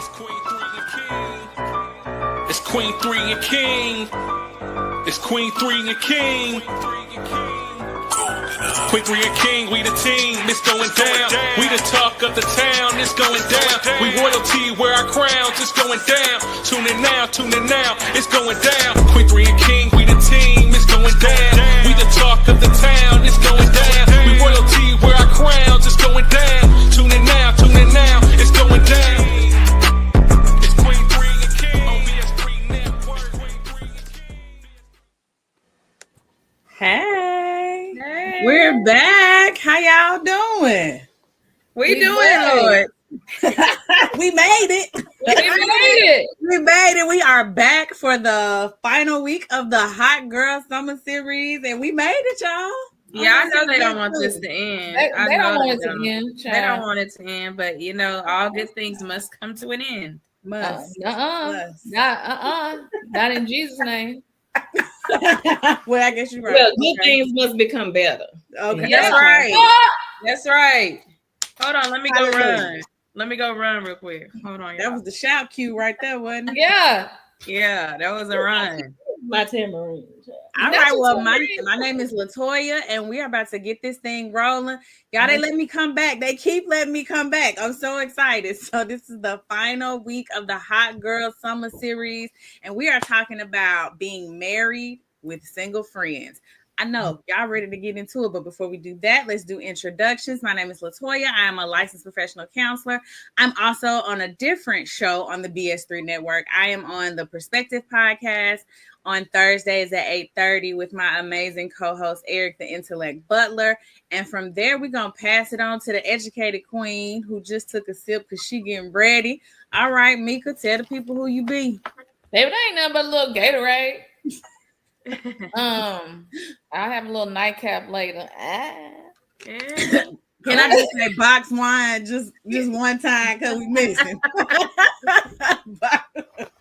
It's Queen 3 and King. It's Queen 3 and King. Queen 3 and King, we the team, it's going down. We the talk of the town, it's going down. We royalty, wear our crowns, it's going down. Tune in now, it's going down. Queen 3 and King, we the team, it's going down. We the talk of the town, it's going down. We royalty, wear our crowns, it's going down. Tune in now, it's going down. It's Queen 3 and King on BS3 Network. Hey, we're back. How y'all doing? We doing, Lord. We made it. We made it. We are back for the final week of the Hot Girl Summer Series, and we made it, y'all. Yeah, I know they don't want this to end. They don't want it to end. They don't want it to end, but you know, all good things must come to an end. Not in Jesus' name. Well, I guess you're right. Well, good things must become better. Okay, that's right. That's right. Hold on, let me go run. Let me go run real quick. Hold on, y'all. That was the shout cue right there, wasn't it? Yeah, that was a run. My tambourine. All right, well, my name is Latoya, and we are about to get this thing rolling. Y'all, they let me come back. They keep letting me come back. I'm so excited. So this is the final week of the Hot Girl Summer Series, and we are talking about being married with single friends. I know y'all ready to get into it, but before we do that, let's do introductions. My name is Latoya. I am a licensed professional counselor. I'm also on a different show on the BS3 Network. I am on the Perspective Podcast on Thursdays at 8:30 with my amazing co-host, Eric the Intellect Butler. And from there, we're going to pass it on to the educated queen who just took a sip because she getting ready. All right, Mika, tell the people who you be. Baby, that ain't nothing but a little Gatorade. I'll have a little nightcap later. Can I just say box wine just one time because we missing?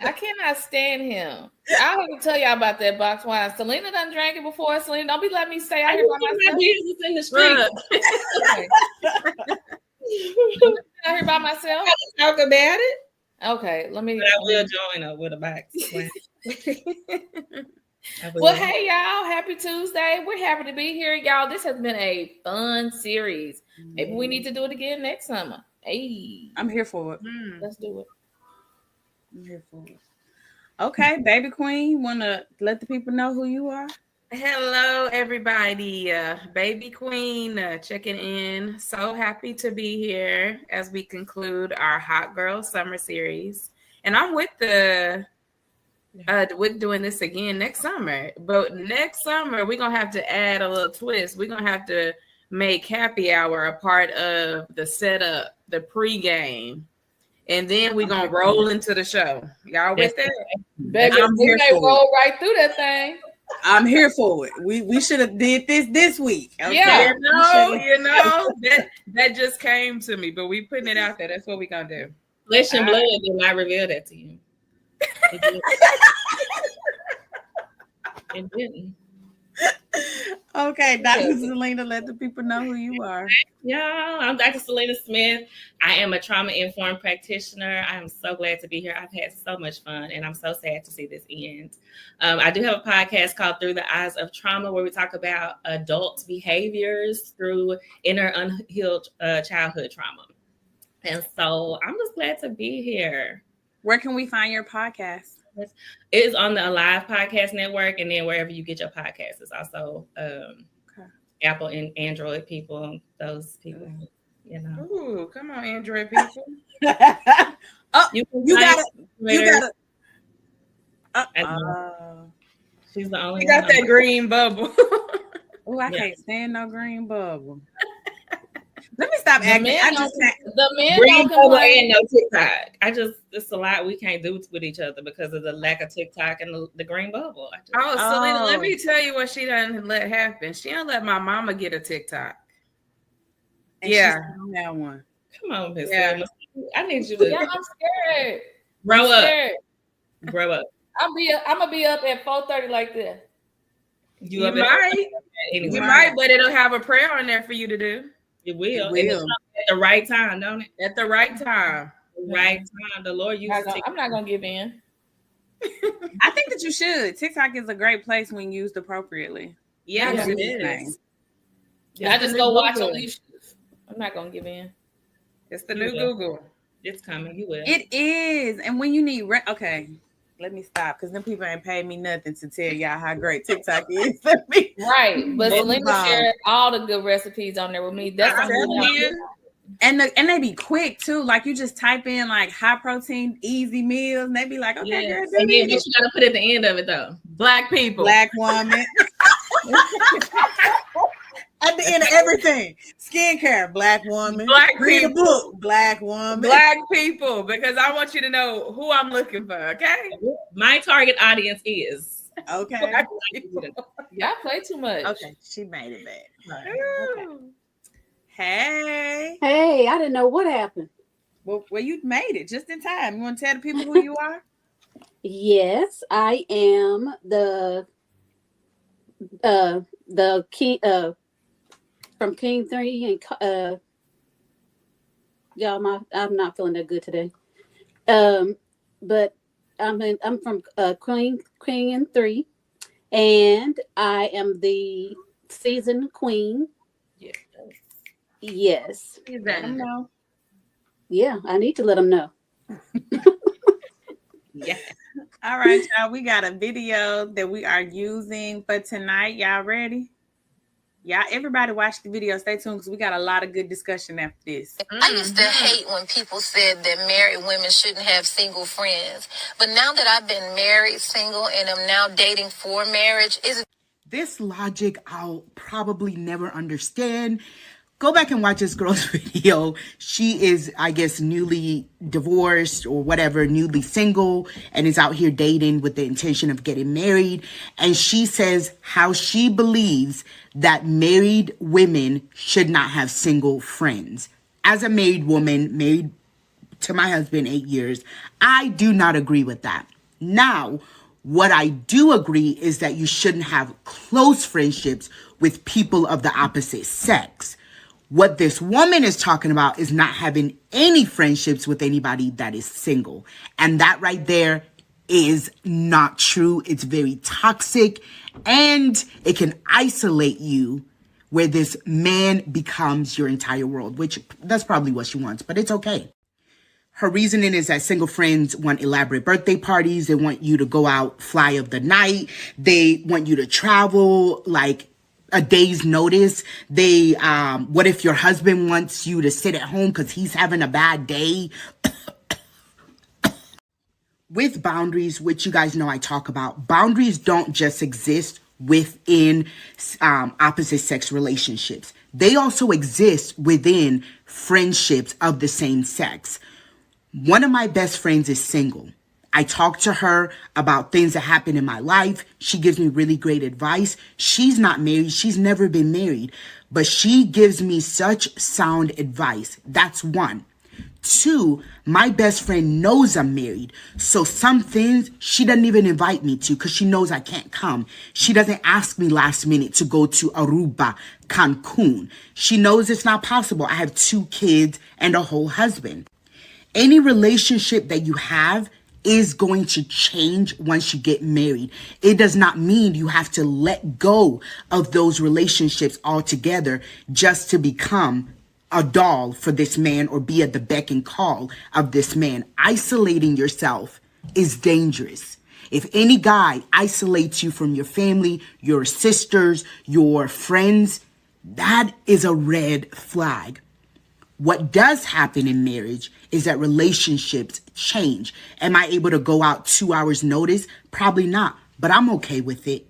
I cannot stand him. I have to tell y'all about that box wine. Selena done drank it before. Selena, don't be letting me stay out here by myself. Business in the street. Out here by myself. Talk about it. Okay, let me. But I will join up with a box. Well, hey y'all, happy Tuesday. We're happy to be here, y'all. This has been a fun series. Maybe we need to do it again next summer. Hey, I'm here for it. Let's do it. I'm here for it. Okay, baby queen, you want to let the people know who you are? Hello, everybody. Baby Queen checking in. So happy to be here as we conclude our Hot Girl Summer Series. And I'm with doing this again next summer. But next summer, we're going to have to add a little twist. We're going to have to make happy hour a part of the setup, the pregame. And then we're going to roll into the show. Y'all with that? Baby, we may roll right through that thing. I'm here for it. We should have did this week. Okay? Yeah. You know, that just came to me, but we putting it out there. That's what we're going to do. Flesh and blood did not reveal that to you. It didn't. Okay, Dr. Selena, let the people know who you are. Y'all, I'm Dr. Selena Smith. I am a trauma-informed practitioner. I am so glad to be here. I've had so much fun, and I'm so sad to see this end. I do have a podcast called Through the Eyes of Trauma, where we talk about adult behaviors through inner unhealed childhood trauma. And so I'm just glad to be here. Where can we find your podcast? It is on the Alive Podcast Network, and then wherever you get your podcasts. It's also Apple and Android people, those people, you know. Ooh, come on, Android people. You got it. She's the only You got one. that green bubble. Oh, I can't stand no green bubble. Let me stop acting. The men green don't bubble complain. and no TikTok. It's a lot we can't do with each other because of the lack of TikTok and the green bubble. Selena, let me tell you what she done let happen. She done let my mama get a TikTok. And she's on that one. Come on, Miss. Yeah. I need you to Yeah, I'm scared. grow up. Scared. Grow up. I'm gonna be up at 4:30 like this. You might, but it'll have a prayer on there for you to do. It will. It will. At the right time, don't it? At the right time. right time. The Lord used TikTok. I'm not gonna give in. I think that you should. TikTok is a great place when used appropriately. Yes, Not it use is. thing. I just go watch Google. Alicia. I'm not gonna give in. It's the You new will. Google. It's coming. You will. It is. And when you need okay, let me stop because then people ain't paid me nothing to tell y'all how great TikTok is for me. Right, but That's Selena bomb. shared all the good recipes on there with me. That's I'm something telling else. you. And they be quick too. Like you just type in like high protein, easy meals, and they be like, okay, girl, do And then this. what you gotta put at the end of it though? Black people. Black woman. At the end of everything, skincare, Black woman. Black Read a people. book, Black woman. Black people, because I want you to know who I'm looking for, okay? My target audience is Okay. Black people. Y'all play too much. Okay, she made it back. Ooh. Hey. Hey, I didn't know what happened. Well, you made it just in time. You want to tell the people who you are? Yes, I am the king from King 3 and y'all I'm not feeling that good today. But I'm from Queen and 3, and I am the seasoned queen. yeah. Yes. Let them know. Yeah, I need to let them know. Yeah. All right, y'all. We got a video that we are using for tonight. Y'all ready? Y'all, everybody watch the video. Stay tuned because we got a lot of good discussion after this. I used to hate when people said that married women shouldn't have single friends. But now that I've been married, single, and am now dating for marriage, is this logic I'll probably never understand. Go back and watch this girl's video. She is, I guess, newly divorced or whatever, newly single, and is out here dating with the intention of getting married. And she says how she believes that married women should not have single friends. As a married woman, married to my husband 8 years, I do not agree with that. Now, what I do agree is that you shouldn't have close friendships with people of the opposite sex. What this woman is talking about is not having any friendships with anybody that is single. And that right there is not true. It's very toxic, and it can isolate you where this man becomes your entire world, which that's probably what she wants, but it's okay. Her reasoning is that single friends want elaborate birthday parties. They want you to go out, fly of the night. They want you to travel like a day's notice. They, what if your husband wants you to sit at home because he's having a bad day? With boundaries, which you guys know I talk about, boundaries don't just exist within opposite sex relationships. They also exist within friendships of the same sex. One of my best friends is single. I talk to her about things that happen in my life. She gives me really great advice. She's not married. She's never been married, but she gives me such sound advice. That's one. Two, my best friend knows I'm married. So some things she doesn't even invite me to because she knows I can't come. She doesn't ask me last minute to go to Aruba, Cancun. She knows it's not possible. I have 2 kids and a whole husband. Any relationship that you have is going to change once you get married. It does not mean you have to let go of those relationships altogether just to become a doll for this man or be at the beck and call of this man. Isolating yourself is dangerous. If any guy isolates you from your family, your sisters, your friends, that is a red flag. What does happen in marriage is that relationships change. Am I able to go out 2 hours notice? Probably not, but I'm okay with it.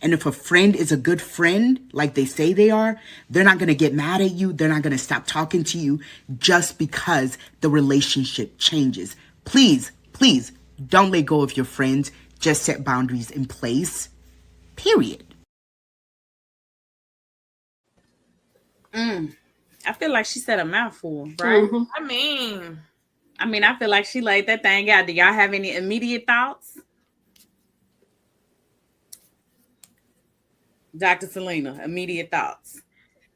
And if a friend is a good friend, like they say they are, they're not going to get mad at you. They're not going to stop talking to you just because the relationship changes. Please, please don't let go of your friends. Just set boundaries in place. Period. I feel like she said a mouthful, right? Mm-hmm. I mean, I feel like she laid that thing out. Do y'all have any immediate thoughts? Dr. Selena, immediate thoughts.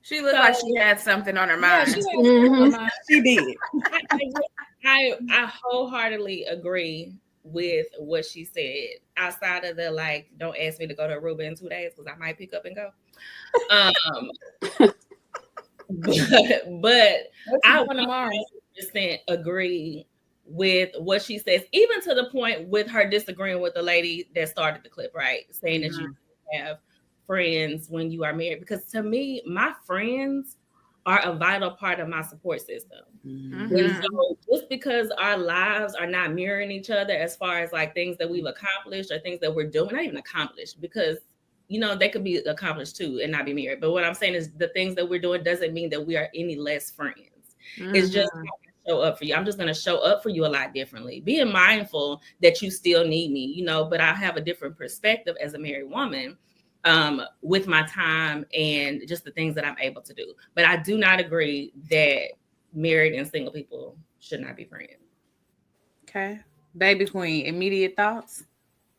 she looked like she had something on her Yeah, mind. she, Mhm. She did. I wholeheartedly agree with what she said. Outside of the like, don't ask me to go to Aruba in 2 days because I might pick up and go. But I 100% agree with what she says, even to the point with her disagreeing with the lady that started the clip, right? Saying that you have friends when you are married. Because to me, my friends are a vital part of my support system. And so just because our lives are not mirroring each other as far as like things that we've accomplished or things that we're doing, not even accomplished, because they could be accomplished too and not be married. But what I'm saying is the things that we're doing doesn't mean that we are any less friends. It's just how I show up for you. I'm just going to show up for you a lot differently, being mindful that you still need me, but I have a different perspective as a married woman with my time and just the things that I'm able to do. But I do not agree that married and single people should not be friends. Okay. Baby Queen, immediate thoughts?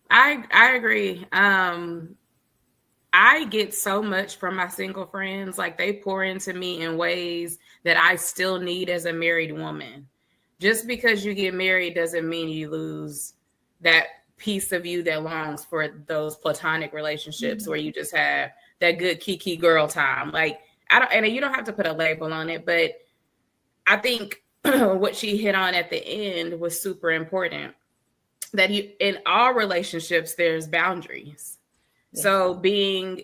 I agree. I get so much from my single friends. Like they pour into me in ways that I still need as a married woman. Just because you get married doesn't mean you lose that piece of you that longs for those platonic relationships where you just have that good kiki girl time. Like and you don't have to put a label on it, but I think what she hit on at the end was super important. That in all relationships, there's boundaries. Yes. So being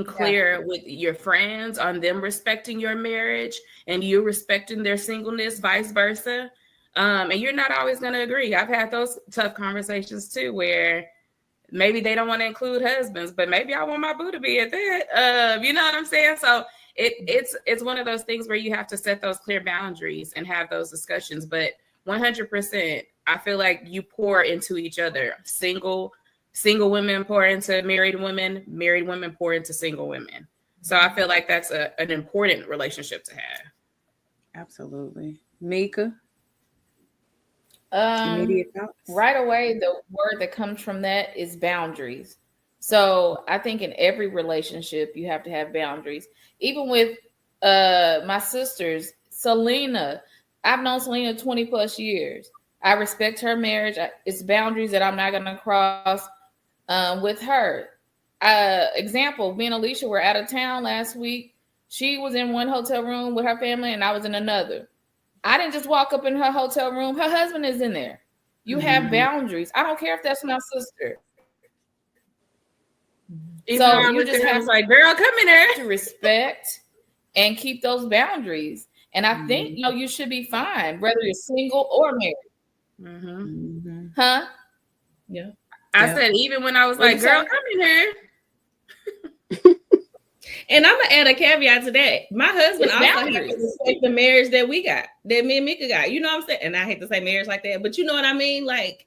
clear with your friends on them respecting your marriage and you respecting their singleness, vice versa. And you're not always going to agree. I've had those tough conversations too, where maybe they don't want to include husbands, but maybe I want my boo to be at that. You know what I'm saying? So it's one of those things where you have to set those clear boundaries and have those discussions. But 100%, I feel like you pour into each other. Single women pour into married women pour into single women. So I feel like that's an important relationship to have. Absolutely. Mika? Right away, the word that comes from that is boundaries. So I think in every relationship, you have to have boundaries. Even with my sisters, Selena, I've known Selena 20 plus years. I respect her marriage. It's boundaries that I'm not going to cross with her. Example, me and Alicia were out of town last week. She was in one hotel room with her family and I was in another. I didn't just walk up in her hotel room. Her husband is in there. You have boundaries. I don't care if that's my sister. So you just have like, girl, come in there. To respect and keep those boundaries. And I think you should be fine, whether you're single or married. Huh? Yeah. I said, even when I was like, girl, come in here. And I'm gonna add a caveat to that. My husband also has to respect the marriage that we got, that me and Mika got. You know what I'm saying? And I hate to say marriage like that, but you know what I mean? Like,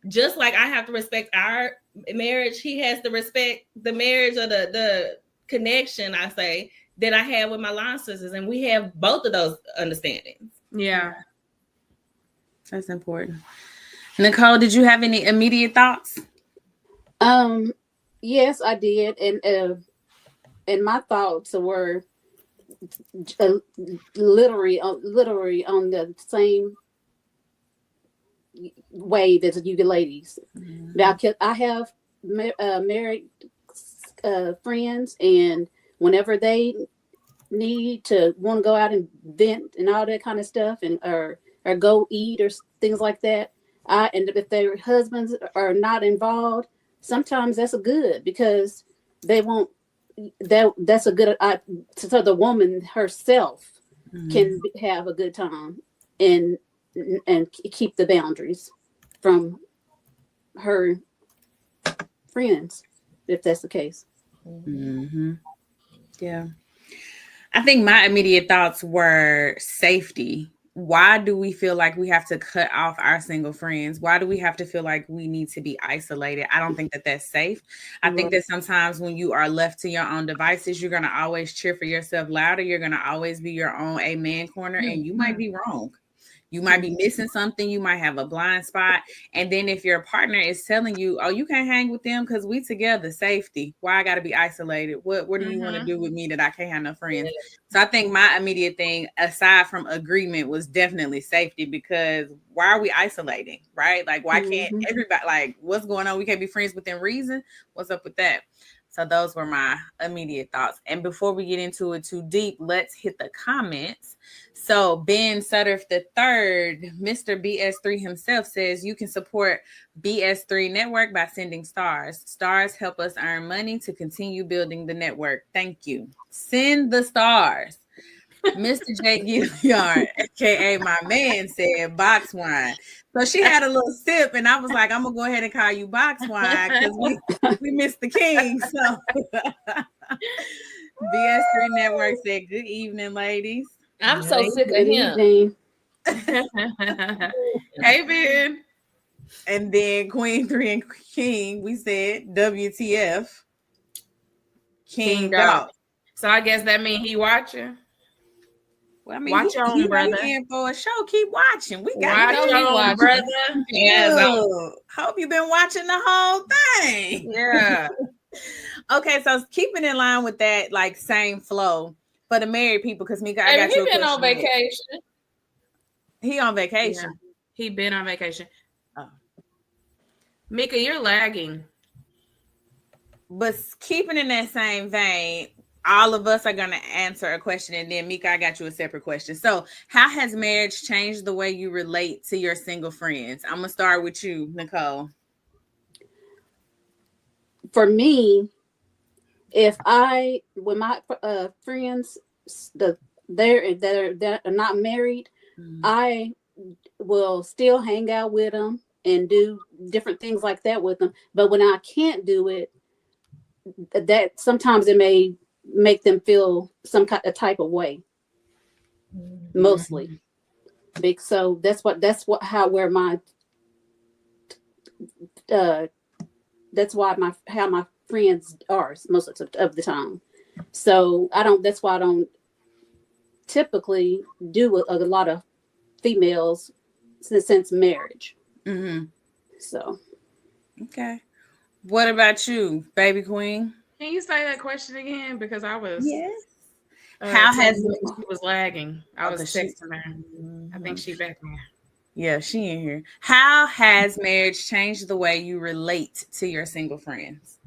just like I have to respect our marriage, he has to respect the marriage or the connection, I say, that I have with my line sisters. And we have both of those understandings. Yeah. That's important. Nicole, did you have any immediate thoughts? Yes, I did. And my thoughts were literally on the same way as you ladies. Now, I have married friends, and whenever they need to want to go out and vent and all that kind of stuff, and or go eat or things like that, and if their husbands are not involved, sometimes that's a good, because they won't. That's a good. So the woman herself can have a good time and keep the boundaries from her friends, if that's the case. Yeah. I think my immediate thoughts were safety. Why do we feel like we have to cut off our single friends? Why do we have to feel like we need to be isolated? I don't think that that's safe. I think that sometimes when you are left to your own devices, you're going to always cheer for yourself louder. You're going to always be your own amen corner, and you might be wrong. You might be missing something. You might have a blind spot. And then if your partner is telling you, oh, you can't hang with them because we together, safety. Why I got to be isolated? What do you want to do with me that I can't have no friends? So I think my immediate thing, aside from agreement, was definitely safety, because why are we isolating, right? Like, why can't everybody, like, what's going on? We can't be friends within reason. What's up with that? So those were my immediate thoughts. And before we get into it too deep, let's hit the comments. So Ben Sutter III, Mr. BS3 himself, says you can support BS3 Network by sending stars. Stars help us earn money to continue building the network. Thank you. Send the stars. Mr. J. Gilliard, aka my man, said box wine. So she had a little sip, and I was like, I'm gonna go ahead and call you box wine because we missed the king. So BS3 Network said, good evening, ladies. I'm so sick of Good him. evening. Hey, Ben. And then Queen 3 and King, we said WTF. King Dog. So I guess that means he watching. Well, I mean, Watch he on, brother. in for a show. Keep watching. We Watch got on, brother. Hope you've been watching the whole thing. Yeah. Okay, so keeping in line with that, like, same flow for the married people, because Mika, I got you. He been on vacation. He on vacation. Yeah. He been on vacation. Oh. Mika, you're lagging. But keeping in that same vein, all of us are going to answer a question, and then Mika, I got you a separate question. So how has marriage changed the way you relate to your single friends? I'm going to start with you, Nicole. For me, when my friends, that are not married, I will still hang out with them and do different things like that with them. But when I can't do it, that sometimes it may make them feel some kind of type of way. Mostly, so that's how my friends are most of the time. So that's why I don't typically do a lot of females since marriage. So okay, what about you, baby queen? Can you say that question again? Because I was how has she was lagging. I was texting her. I think she back there. Yeah, she in here. How has marriage changed the way you relate to your single friends?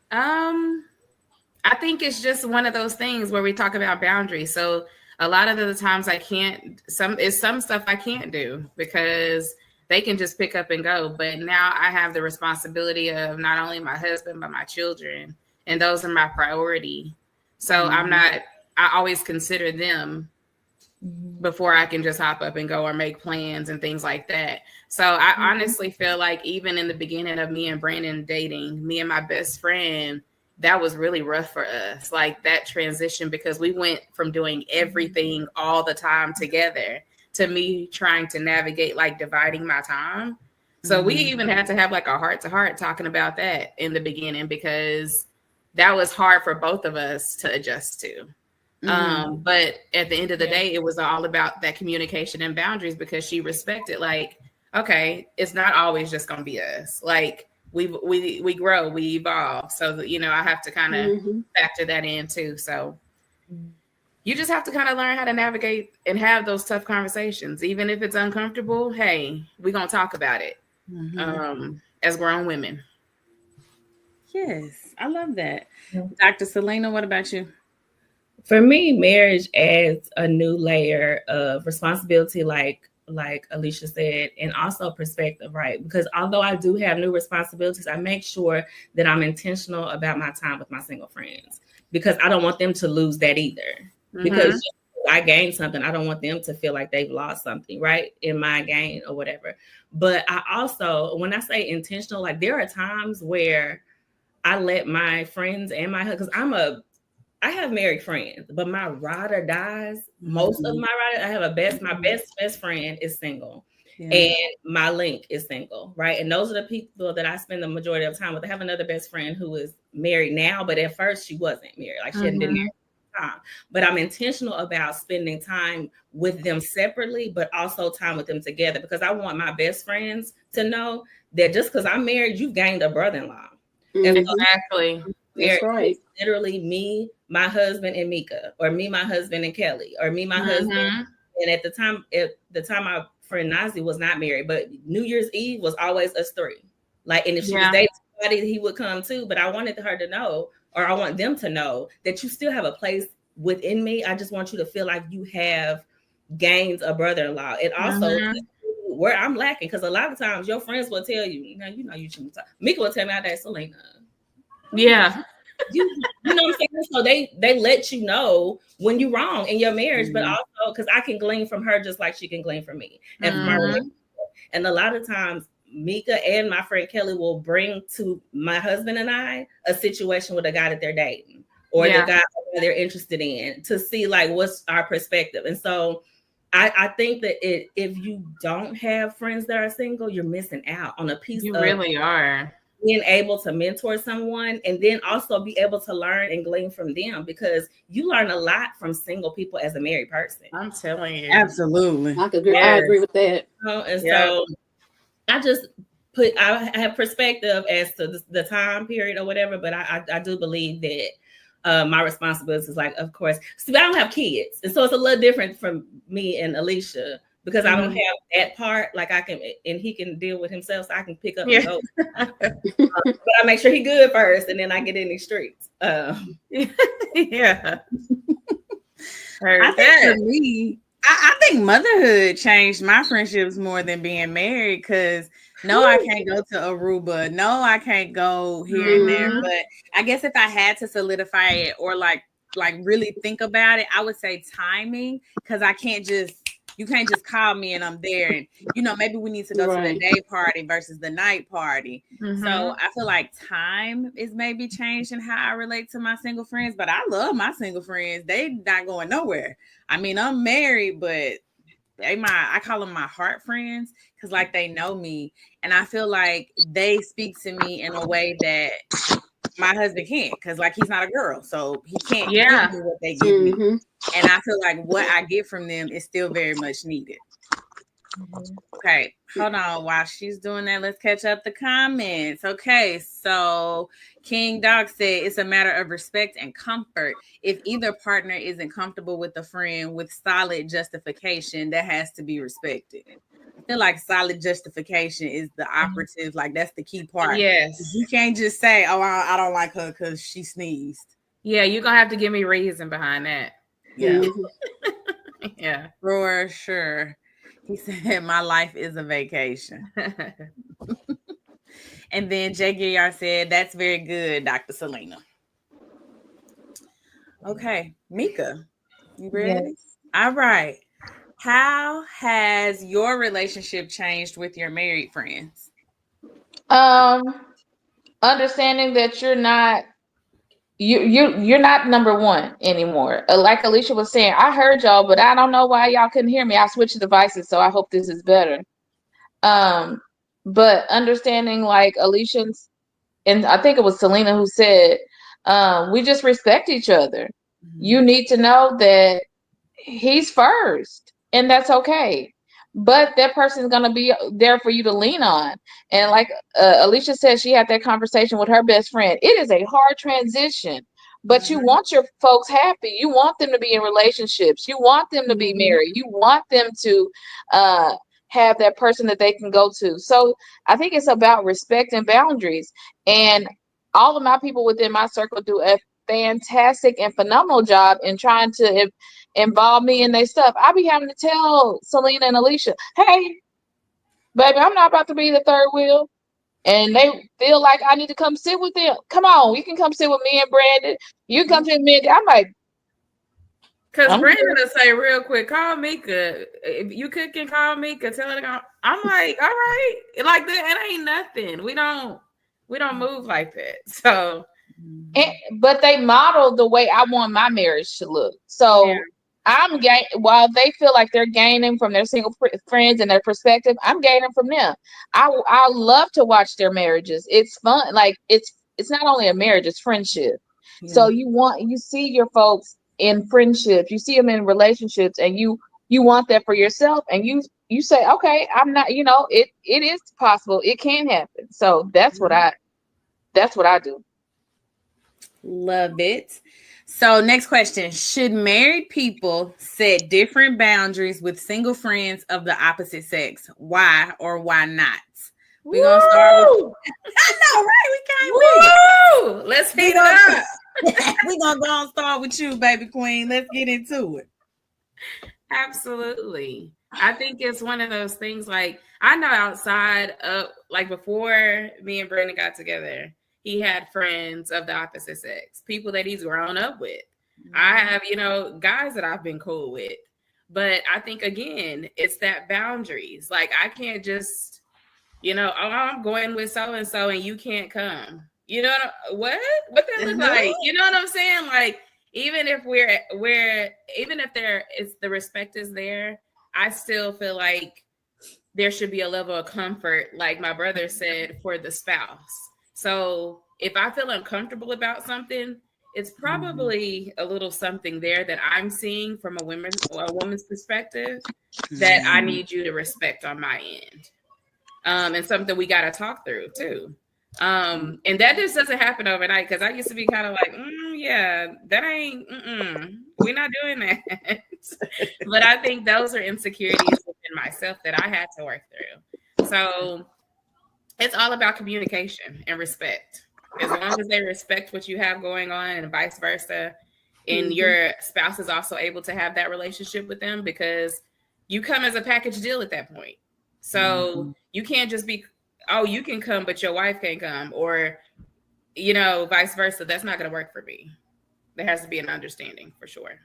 I think it's just one of those things where we talk about boundaries. So a lot of the times I can't, some stuff I can't do because they can just pick up and go. But now I have the responsibility of not only my husband, but my children. And those are my priority. So I always consider them before I can just hop up and go or make plans and things like that. So I honestly feel like even in the beginning of me and Brandon dating, me and my best friend, that was really rough for us. Like that transition, because we went from doing everything all the time together to me trying to navigate, like dividing my time. So we even had to have like a heart-to-heart talking about that in the beginning, because that was hard for both of us to adjust to. But at the end of the day, it was all about that communication and boundaries, because she respected, like, okay, it's not always just going to be us. Like we grow, we evolve. So, I have to kind of factor that in too. So you just have to kind of learn how to navigate and have those tough conversations. Even if it's uncomfortable, hey, we're going to talk about it as grown women. Yes, I love that. Dr. Selena, what about you? For me, marriage adds a new layer of responsibility, like Alicia said, and also perspective, right? Because although I do have new responsibilities, I make sure that I'm intentional about my time with my single friends, because I don't want them to lose that either. Because I gained something, I don't want them to feel like they've lost something, right, in my gain or whatever. But I also, when I say intentional, like there are times where I let my friends and my husband, because I have married friends, but my ride or dies, most of my ride, I have my best friend is single, and my link is single, right? And those are the people that I spend the majority of time with. I have another best friend who is married now, but at first she wasn't married, like she hadn't been married. time. But I'm intentional about spending time with them separately, but also time with them together, because I want my best friends to know that just because I'm married, you've gained a brother-in-law. And so Exactly. That's right. it's literally me, my husband, and Mika, or me, my husband, and Kelly, or me, my husband. And at the time, my friend Nazi was not married, but New Year's Eve was always us three. Like, and if she was dating somebody, he would come too. But I wanted her to know, or I want them to know, that you still have a place within me. I just want you to feel like you have gained a brother-in-law. And also where I'm lacking, because a lot of times your friends will tell you, you know, you shouldn't talk. Mika will tell me, I date Selena. Yeah. You know what I'm saying? So they let you know when you're wrong in your marriage, but also because I can glean from her just like she can glean from me. And from my relationship. And a lot of times Mika and my friend Kelly will bring to my husband and I a situation with a guy that they're dating, or the guy that they're interested in, to see like what's our perspective. And so I think that if you don't have friends that are single, you're missing out on a piece. You really are. Being able to mentor someone, and then also be able to learn and glean from them, because you learn a lot from single people as a married person. I'm telling you. Absolutely. I agree with that. And so I have perspective as to the time period or whatever, but I do believe that my responsibility is, like, of course, see, I don't have kids. And so it's a little different from me and Alicia, because I don't have that part. Like, I can, and he can deal with himself, so I can pick up and go. But I make sure he good first, and then I get in the streets. I think for me, I think motherhood changed my friendships more than being married, because no, I can't go to Aruba. No, I can't go here and there. But I guess if I had to solidify it, or like really think about it, I would say timing, because you can't just call me and I'm there. And, you know, maybe we need to go to the day party versus the night party. So I feel like time is maybe changing how I relate to my single friends, but I love my single friends. They not going nowhere. I mean, I'm married, but I call them my heart friends, because like they know me, and I feel like they speak to me in a way that my husband can't, because like he's not a girl, so he can't give me what they give me. And I feel like what I get from them is still very much needed. Okay, hold on. While she's doing that, let's catch up the comments. Okay, so King Dog said it's a matter of respect and comfort. If either partner isn't comfortable with a friend with solid justification, that has to be respected. I feel like solid justification is the operative, like that's the key part. Yes. You can't just say, oh, I don't like her because she sneezed. Yeah, you're going to have to give me reason behind that. Yeah. Yeah. For sure. He said, my life is a vacation. And then Jay Gilliard said, that's very good, Dr. Selena. Okay, Mika, you ready? Yes. All right. How has your relationship changed with your married friends? Understanding that you're not number one anymore. Like Alicia was saying, I heard y'all, but I don't know why y'all couldn't hear me. I switched devices, so I hope this is better. But understanding, like Alicia's, and I think it was Selena who said, we just respect each other. You need to know that he's first, and that's okay. But that person is going to be there for you to lean on. And like Alicia said, she had that conversation with her best friend. It is a hard transition, but you want your folks happy. You want them to be in relationships. You want them to be married. You want them to have that person that they can go to. So I think it's about respect and boundaries. And all of my people within my circle do a fantastic and phenomenal job in trying to involve me in their stuff. I be having to tell Selena and Alicia, hey, baby, I'm not about to be the third wheel. And they feel like I need to come sit with them. Come on, you can come sit with me and Brandon. You come sit with me. I'm like, because Brandon will say real quick, call Mika. If you cooking, call Mika. Tell her to go. I'm like, all right. Like that, it ain't nothing. We don't move like that. So but they model the way I want my marriage to look. So I'm while they feel like they're gaining from their single friends and their perspective, I'm gaining from them. I love to watch their marriages. It's fun. Like it's not only a marriage, it's friendship. So you see your folks in friendships, you see them in relationships, and you want that for yourself, and you say, okay, I'm not, it is possible, it can happen. So that's what I do. Love it. So, next question. Should married people set different boundaries with single friends of the opposite sex? Why or why not? We're going to start with. I know, right? We can't wait. Woo! Let's heat it up. We're going to go and start with you, baby queen. Let's get into it. Absolutely. I think it's one of those things, like, I know outside of, like, before me and Brandon got together, he had friends of the opposite sex, people that he's grown up with. I have, guys that I've been cool with. But I think, again, it's that boundaries. Like, I can't just, oh, I'm going with so-and-so and you can't come. What that look like? You know what I'm saying? Like, even if even if the respect is there, I still feel like there should be a level of comfort, like my brother said, for the spouse. So if I feel uncomfortable about something, it's probably a little something there that I'm seeing from a woman's perspective that I need you to respect on my end. And something we got to talk through too. And that just doesn't happen overnight, because I used to be kind of like, yeah, that ain't, we're not doing that. But I think those are insecurities within myself that I had to work through. So it's all about communication and respect. As long as they respect what you have going on and vice versa, and your spouse is also able to have that relationship with them, because you come as a package deal at that point. So you can't just be, oh, you can come, but your wife can't come, or, vice versa. That's not going to work for me. There has to be an understanding for sure.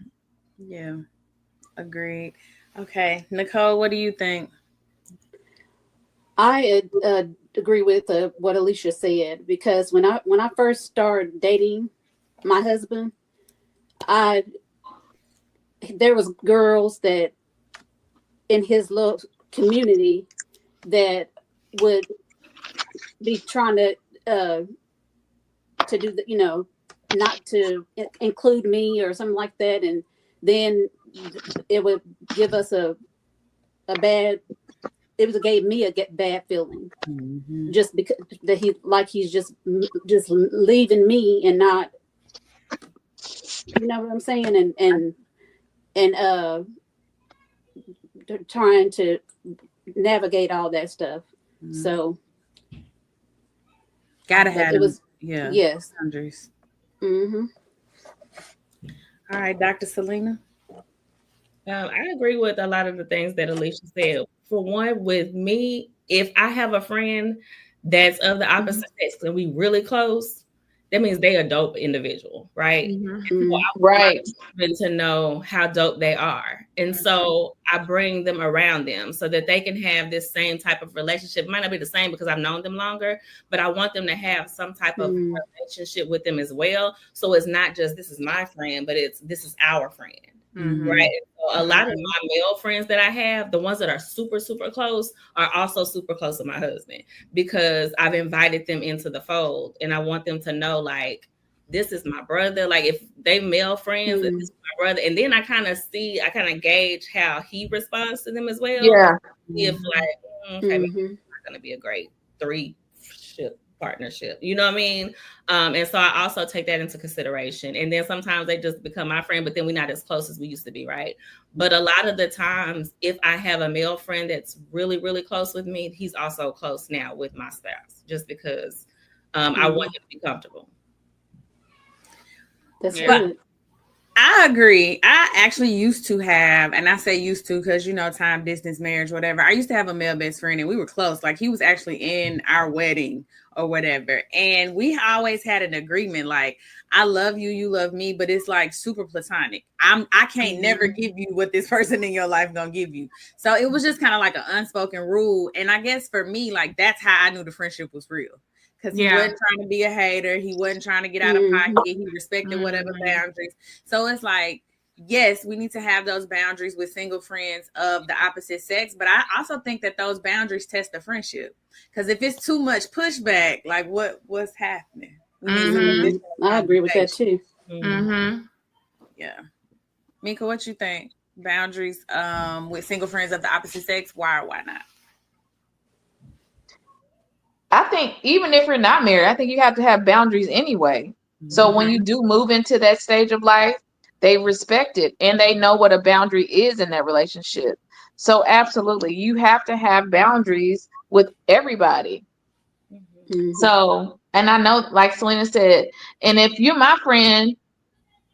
Yeah, agreed. Okay, Nicole, what do you think? I agree with what Alicia said, because when I first started dating my husband, there was girls that in his little community that would be trying to do the, not to include me or something like that, and then it would give us a bad. It gave me a bad feeling, just because that he's just leaving me and not, you know what I'm saying, and trying to navigate all that stuff. So gotta have it was yes boundaries. All right, Dr. Selena. I agree with a lot of the things that Alicia said. For one, with me, if I have a friend that's of the opposite sex and we really close, that means they a dope individual, right? So Right. To know how dope they are. And so I bring them around them so that they can have this same type of relationship. It might not be the same because I've known them longer, but I want them to have some type of relationship with them as well. So it's not just, this is my friend, but this is our friend. Right. So a lot of my male friends that I have, the ones that are super, super close, are also super close to my husband, because I've invited them into the fold, and I want them to know, like, this is my brother. Like, if they male friends, this is my brother. And then I kind of gauge how he responds to them as well. Yeah. If like, okay, maybe it's not going to be a great 3-ship partnership, you know what I mean? And so I also take that into consideration. And then sometimes they just become my friend, but then we're not as close as we used to be, right? But a lot of the times, if I have a male friend that's really, really close with me, he's also close now with my spouse, just because I want him to be comfortable. That's good. I agree. I actually used to have, and I say used to because, time, distance, marriage, whatever. I used to have a male best friend and we were close. Like, he was actually in our wedding or whatever. And we always had an agreement, like, I love you, you love me, but it's like super platonic. I can't never give you what this person in your life gonna give you. So it was just kind of like an unspoken rule. And I guess for me, like, that's how I knew the friendship was real. Because he wasn't trying to be a hater. He wasn't trying to get out of pocket. He respected whatever boundaries. So it's like, yes, we need to have those boundaries with single friends of the opposite sex. But I also think that those boundaries test the friendship. Because if it's too much pushback, like what's happening? I agree with that too. Yeah. Mika, what you think? Boundaries with single friends of the opposite sex? Why or why not? I think even if you're not married, I think you have to have boundaries anyway. So when you do move into that stage of life, they respect it and they know what a boundary is in that relationship. So absolutely, you have to have boundaries with everybody. Mhm. So, and I know, like Selena said, and if you're my friend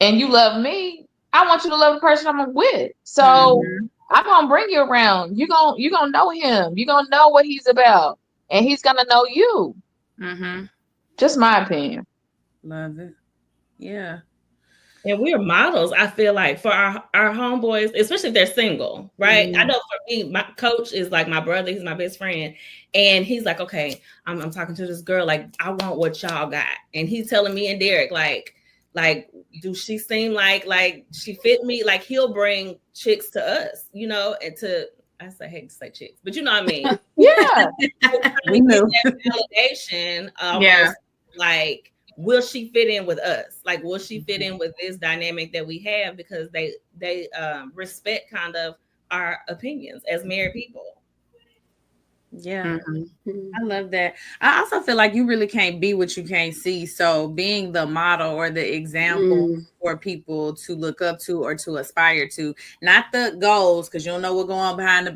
and you love me, I want you to love the person I'm with. So I'm gonna bring you around. You're gonna know him. You're gonna know what he's about, and he's gonna know you. Mm-hmm. Just my opinion. Love it. Yeah. And we're models, I feel like, for our homeboys, especially if they're single, right? I know for me, my coach is like my brother, he's my best friend. And he's like, okay, I'm talking to this girl, like, I want what y'all got. And he's telling me and Derek, like, do she seem like she fit me? Like he'll bring chicks to us, you know, and I hate to say chicks, but you know what I mean? Yeah. We knew. That validation, Yeah. like, will she fit in with us? Like, will she fit in with this dynamic that we have? Because they respect kind of our opinions as married people. Yeah. I love that. I also feel like you really can't be what you can't see. So being the model or the example for people to look up to or to aspire to, not the goals, because you don't know what's going on behind the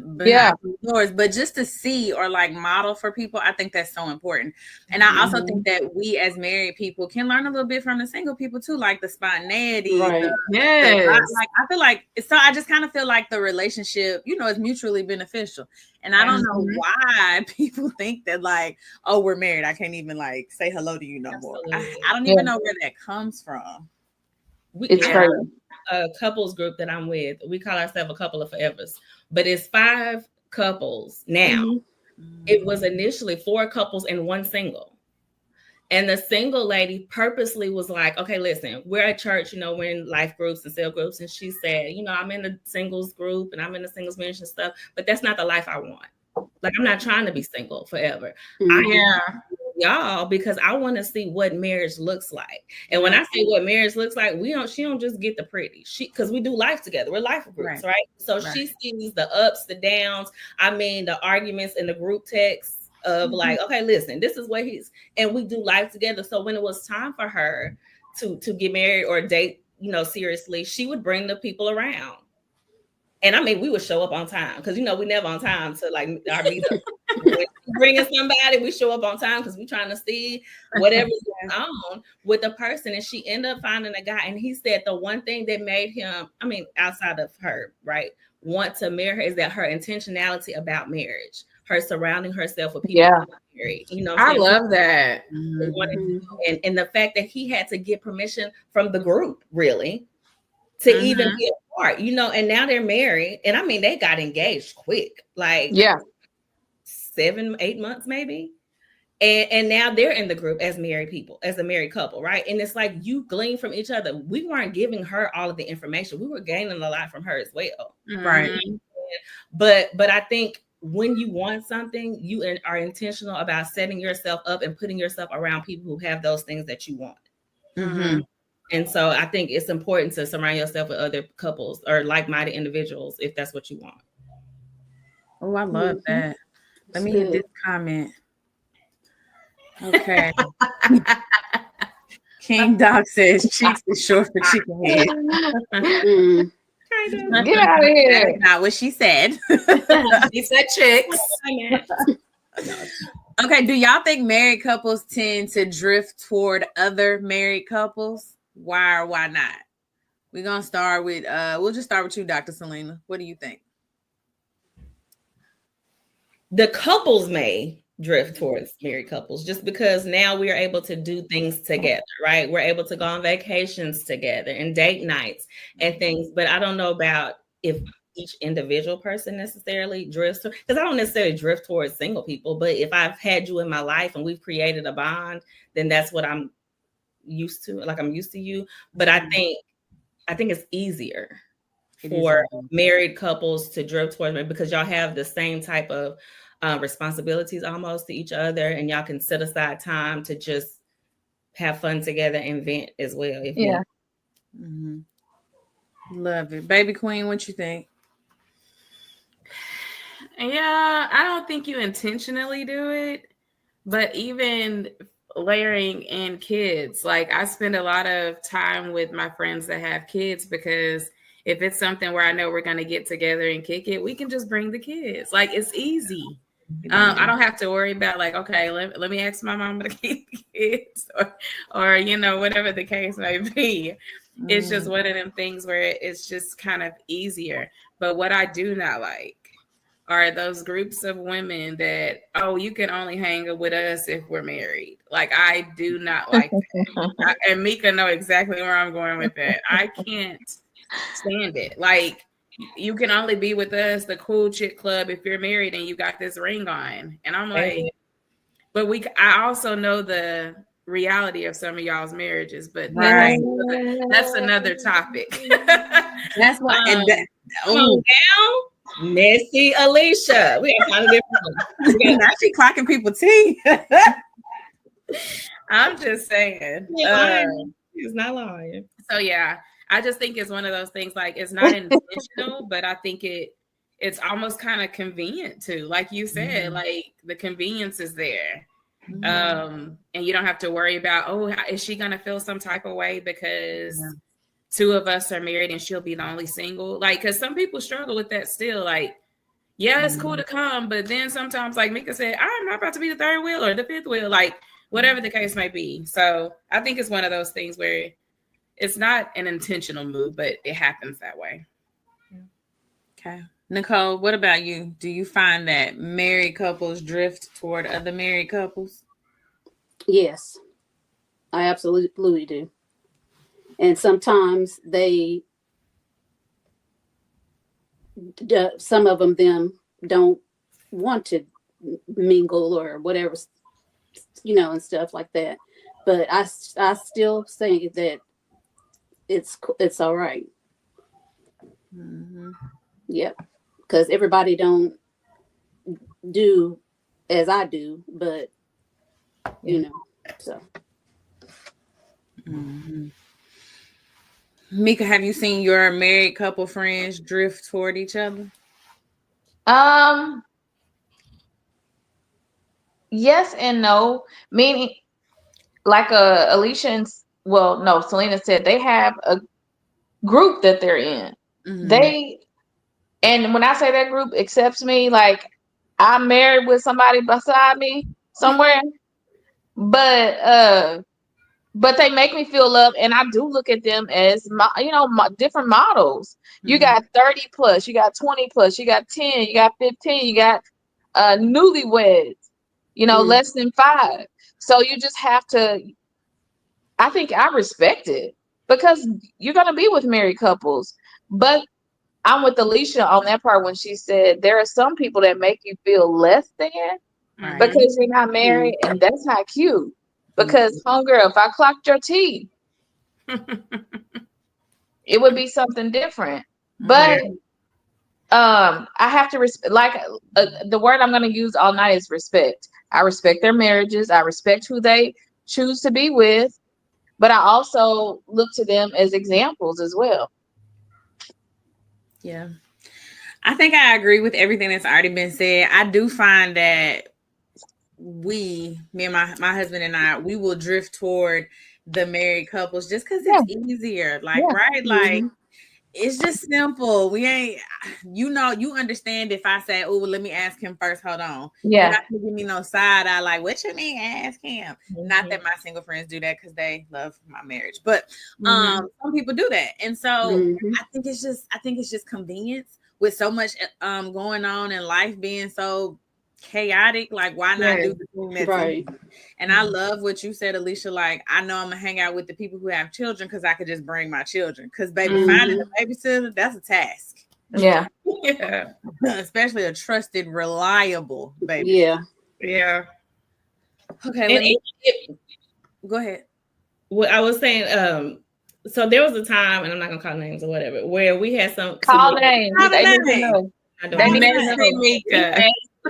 doors, but just to see or like model for people. I think that's so important. And I also think that we as married people can learn a little bit from the single people too, like the spontaneity. Right. Like I feel like so I just kind of feel like the relationship, you know, is mutually beneficial. And I don't know why people think that like, oh, we're married, I can't even like say hello to you no more. I don't even know where that comes from. It's crazy. A couples group that I'm with, we call ourselves a couple of forevers, but it's 5 couples now. It was initially 4 couples and 1 single. And the single lady purposely was like, okay, listen, we're at church, you know, we're in life groups and cell groups. And she said, you know, I'm in the singles group and I'm in the singles ministry and stuff, but that's not the life I want. Like, I'm not trying to be single forever. Y'all, because I want to see what marriage looks like. And when I say what marriage looks like, she don't just get the pretty. Because we do life together. We're life groups, right? So she sees the ups, the downs. I mean, the arguments in the group text of like, okay, listen, this is what and we do life together. So when it was time for her to get married or date, you know, seriously, she would bring the people around. And I mean, we would show up on time because, you know, we never on time to like our meetup. When bringing somebody, we show up on time because we're trying to see whatever's going on with the person. And she ended up finding a guy. And he said the one thing that made him, I mean, outside of her, right, want to marry her is that her intentionality about marriage, her surrounding herself with people who are married. You know, I love that. And the fact that he had to get permission from the group, really, to even be a part, you know, and now they're married. And I mean, they got engaged quick, like 7-8 months, maybe. And now they're in the group as married people, as a married couple, right? And it's like you glean from each other. We weren't giving her all of the information. We were gaining a lot from her as well. Right. But I think when you want something, you are intentional about setting yourself up and putting yourself around people who have those things that you want. And so I think it's important to surround yourself with other couples or like-minded individuals if that's what you want. Oh, I love that. Let me hit this comment. Okay. King Doc says cheeks is short for chicken head. Get out of here. That's not what she said. She said chicks. Okay, do y'all think married couples tend to drift toward other married couples? Why or why not? We're gonna start with we'll just start with you, Dr. Selena. What do you think? The couples may drift towards married couples just because now we are able to do things together, right? We're able to go on vacations together and date nights and things, but I don't know about if each individual person necessarily drifts, because I don't necessarily drift towards single people, but if I've had you in my life and we've created a bond, then that's what I'm used to. Like, I'm used to you. But I think it's easier for married couples to drift towards me because y'all have the same type of responsibilities almost to each other, and y'all can set aside time to just have fun together and vent as well. Love it. Baby Queen, what you think? Yeah, I don't think you intentionally do it, but even layering in kids, like I spend a lot of time with my friends that have kids because if it's something where I know we're going to get together and kick it, we can just bring the kids. Like it's easy. I don't have to worry about like, okay, let me ask my mama to keep the kids or, you know, whatever the case may be. It's just one of them things where it's just kind of easier. But what I do not like are those groups of women that, oh, you can only hang with us if we're married. Like, I do not like that. And Mika know exactly where I'm going with that. I can't stand it. Like, you can only be with us, the cool chick club, if you're married and you got this ring on. And I'm like, but I also know the reality of some of y'all's marriages, but that's another topic. That's why. Come on down, Messy Alicia. We gotta find a different one. Now she clocking people tea. I'm just saying. He's not lying. So yeah, I just think it's one of those things. Like it's not intentional, but I think it's almost kind of convenient too. Like you said, like the convenience is there. And you don't have to worry about, oh, is she gonna feel some type of way because two of us are married and she'll be the only single? Like, because some people struggle with that still. Like, yeah, it's cool to come, but then sometimes, like Mika said, I'm not about to be the third wheel or the fifth wheel, like whatever the case may be. So I think it's one of those things where it's not an intentional move, but it happens that way. Okay. Nicole, what about you? Do you find that married couples drift toward other married couples? Yes, I absolutely do. And sometimes some of them don't want to mingle or whatever, you know, and stuff like that. But I still think that it's all right. Yep. Because everybody don't do as I do, but you know, so. Mika, have you seen your married couple friends drift toward each other? Yes and no. Meaning, like Alicia and Selena said, they have a group that they're in. And when I say that group accepts me, like I'm married with somebody beside me somewhere, but they make me feel loved, and I do look at them as different models. You got 30 plus, you got 20 plus, you got 10, you got 15, you got newlyweds, less than 5. So you just have to. I think I respect it because you're gonna be with married couples, but I'm with Alicia on that part when she said there are some people that make you feel less than because you're not married, and that's not cute. Because, homegirl, if I clocked your teeth, it would be something different. But I have to respect. Like the word I'm going to use all night is respect. I respect their marriages. I respect who they choose to be with. But I also look to them as examples as well. Yeah. I think I agree with everything that's already been said. I do find that me and my husband and I, we will drift toward the married couples just because it's easier. Like, right? Like, it's just simple. We ain't, you understand if I say, oh, well, let me ask him first. Hold on. Yeah. You're not gonna give me no side eye. Like, what you mean? Ask him. Not that my single friends do that because they love my marriage, but some people do that, and so I think it's just convenience with so much going on in life being so chaotic. Like, why not do the thing that's right? And I love what you said, Alicia. Like, I know I'm gonna hang out with the people who have children because I could just bring my children. Because baby, finding a babysitter, that's a task. Yeah. Yeah. Especially a trusted, reliable baby. Yeah. Okay. Go ahead. Well, I was saying, so there was a time, and I'm not gonna call names or whatever, where we had some names.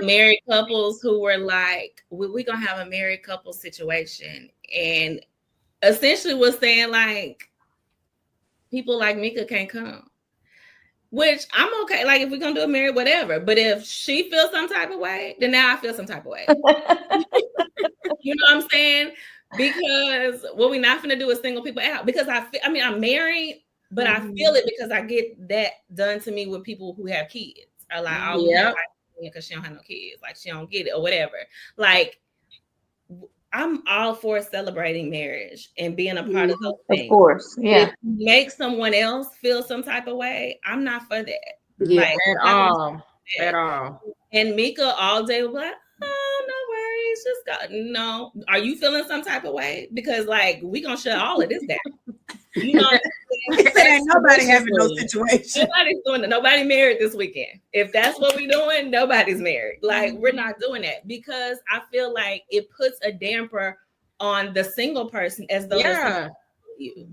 Married couples who were like, we're gonna have a married couple situation, and essentially was saying like people like Mika can't come. which I'm okay. Like if we're gonna do a married, whatever. But if she feels some type of way, then now I feel some type of way. You know what I'm saying? Because what we're not gonna do is single people out. Because I'm married, but I feel it because I get that done to me with people who have kids. Or like, oh, yeah, because she don't have no kids, like she don't get it or whatever. Like, I'm all for celebrating marriage and being a part of those things. Of course, yeah. If you make someone else feel some type of way, I'm not for that. Yeah. Like, At all. And Mika all day will be like, oh, no worries, just go. No, are you feeling some type of way? Because like we gonna shut all of this down. You know, ain't nobody having no situation. Nobody's doing it. Nobody married this weekend. If that's what we're doing, nobody's married. Like we're not doing that because I feel like it puts a damper on the single person as though you.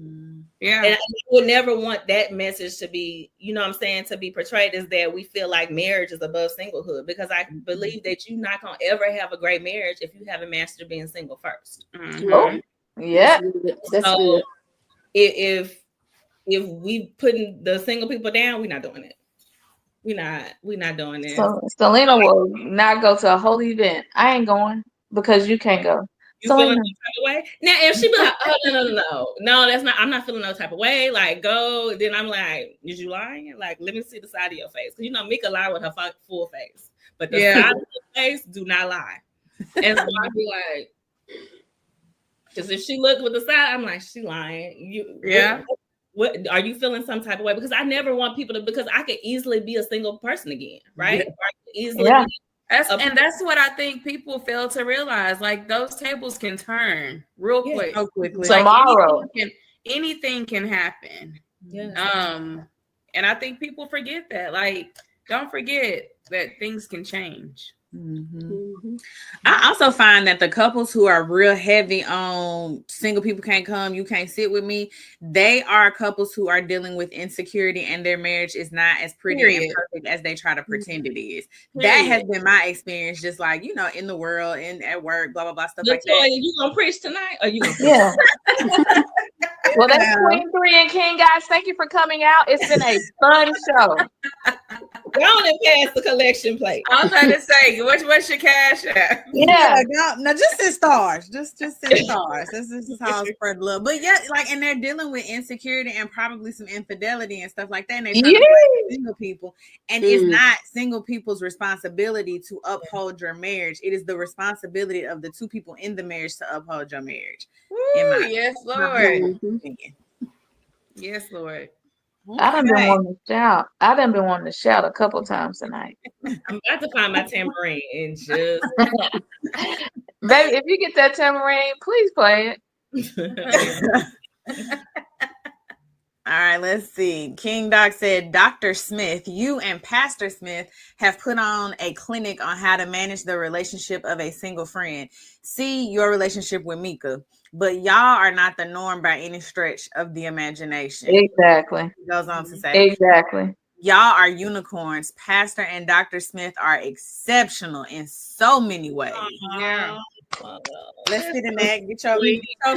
Yeah. And I would never want that message to be, you know what I'm saying, to be portrayed as that we feel like marriage is above singlehood, because I believe that you're not going to ever have a great marriage if you haven't mastered being single first. Oh, yeah. That's good. If we putting the single people down, we're not doing it. We're not doing it. So Selena will not go to a whole event. I ain't going because you can't go. You feeling no type of way? Now, if she be like, oh, no, that's not, I'm not feeling no type of way, like, go, then I'm like, is you lying? Like, let me see the side of your face. Because, you know, Mika lie with her full face. But the side of your face do not lie. And so I'd be like, because if she looked with the side, I'm like, she lying. What are you feeling some type of way? Because I never want people to, because I could easily be a single person again, right? Or I could easily be that's what I think people fail to realize. Like those tables can turn real quick. So quickly. Tomorrow. Like anything can happen. Yeah. And I think people forget that. Like, don't forget that things can change. I also find that the couples who are real heavy on single people can't come, you can't sit with me, they are couples who are dealing with insecurity and their marriage is not as pretty and perfect as they try to pretend it is. That has been my experience, just like, you know, in the world and at work, blah, blah, blah, stuff like that. You gonna preach tonight? Or you gonna preach? Well, that's Queen 3 and King, guys. Thank you for coming out. It's been a fun show. Go on and pass the collection plate. I was trying to say, what's your cash at? Yeah, no, just send stars. Just send stars. This is how I spread love. But yeah, like, and they're dealing with insecurity and probably some infidelity and stuff like that. And they're trying to blame single people. And it's not single people's responsibility to uphold your marriage. It is the responsibility of the two people in the marriage to uphold your marriage. Yes, Lord. Yes, Lord. Okay. I done been wanting to shout a couple times tonight. I'm about to find my tambourine and just baby, if you get that tambourine, please play it. All right, let's see. King Doc said, Dr. Smith, you and Pastor Smith have put on a clinic on how to manage the relationship of a single friend. See your relationship with Mika, but y'all are not the norm by any stretch of the imagination. Exactly. He goes on to say, exactly. Y'all are unicorns. Pastor and Dr. Smith are exceptional in so many ways. Yeah. Let's sit in that. Get your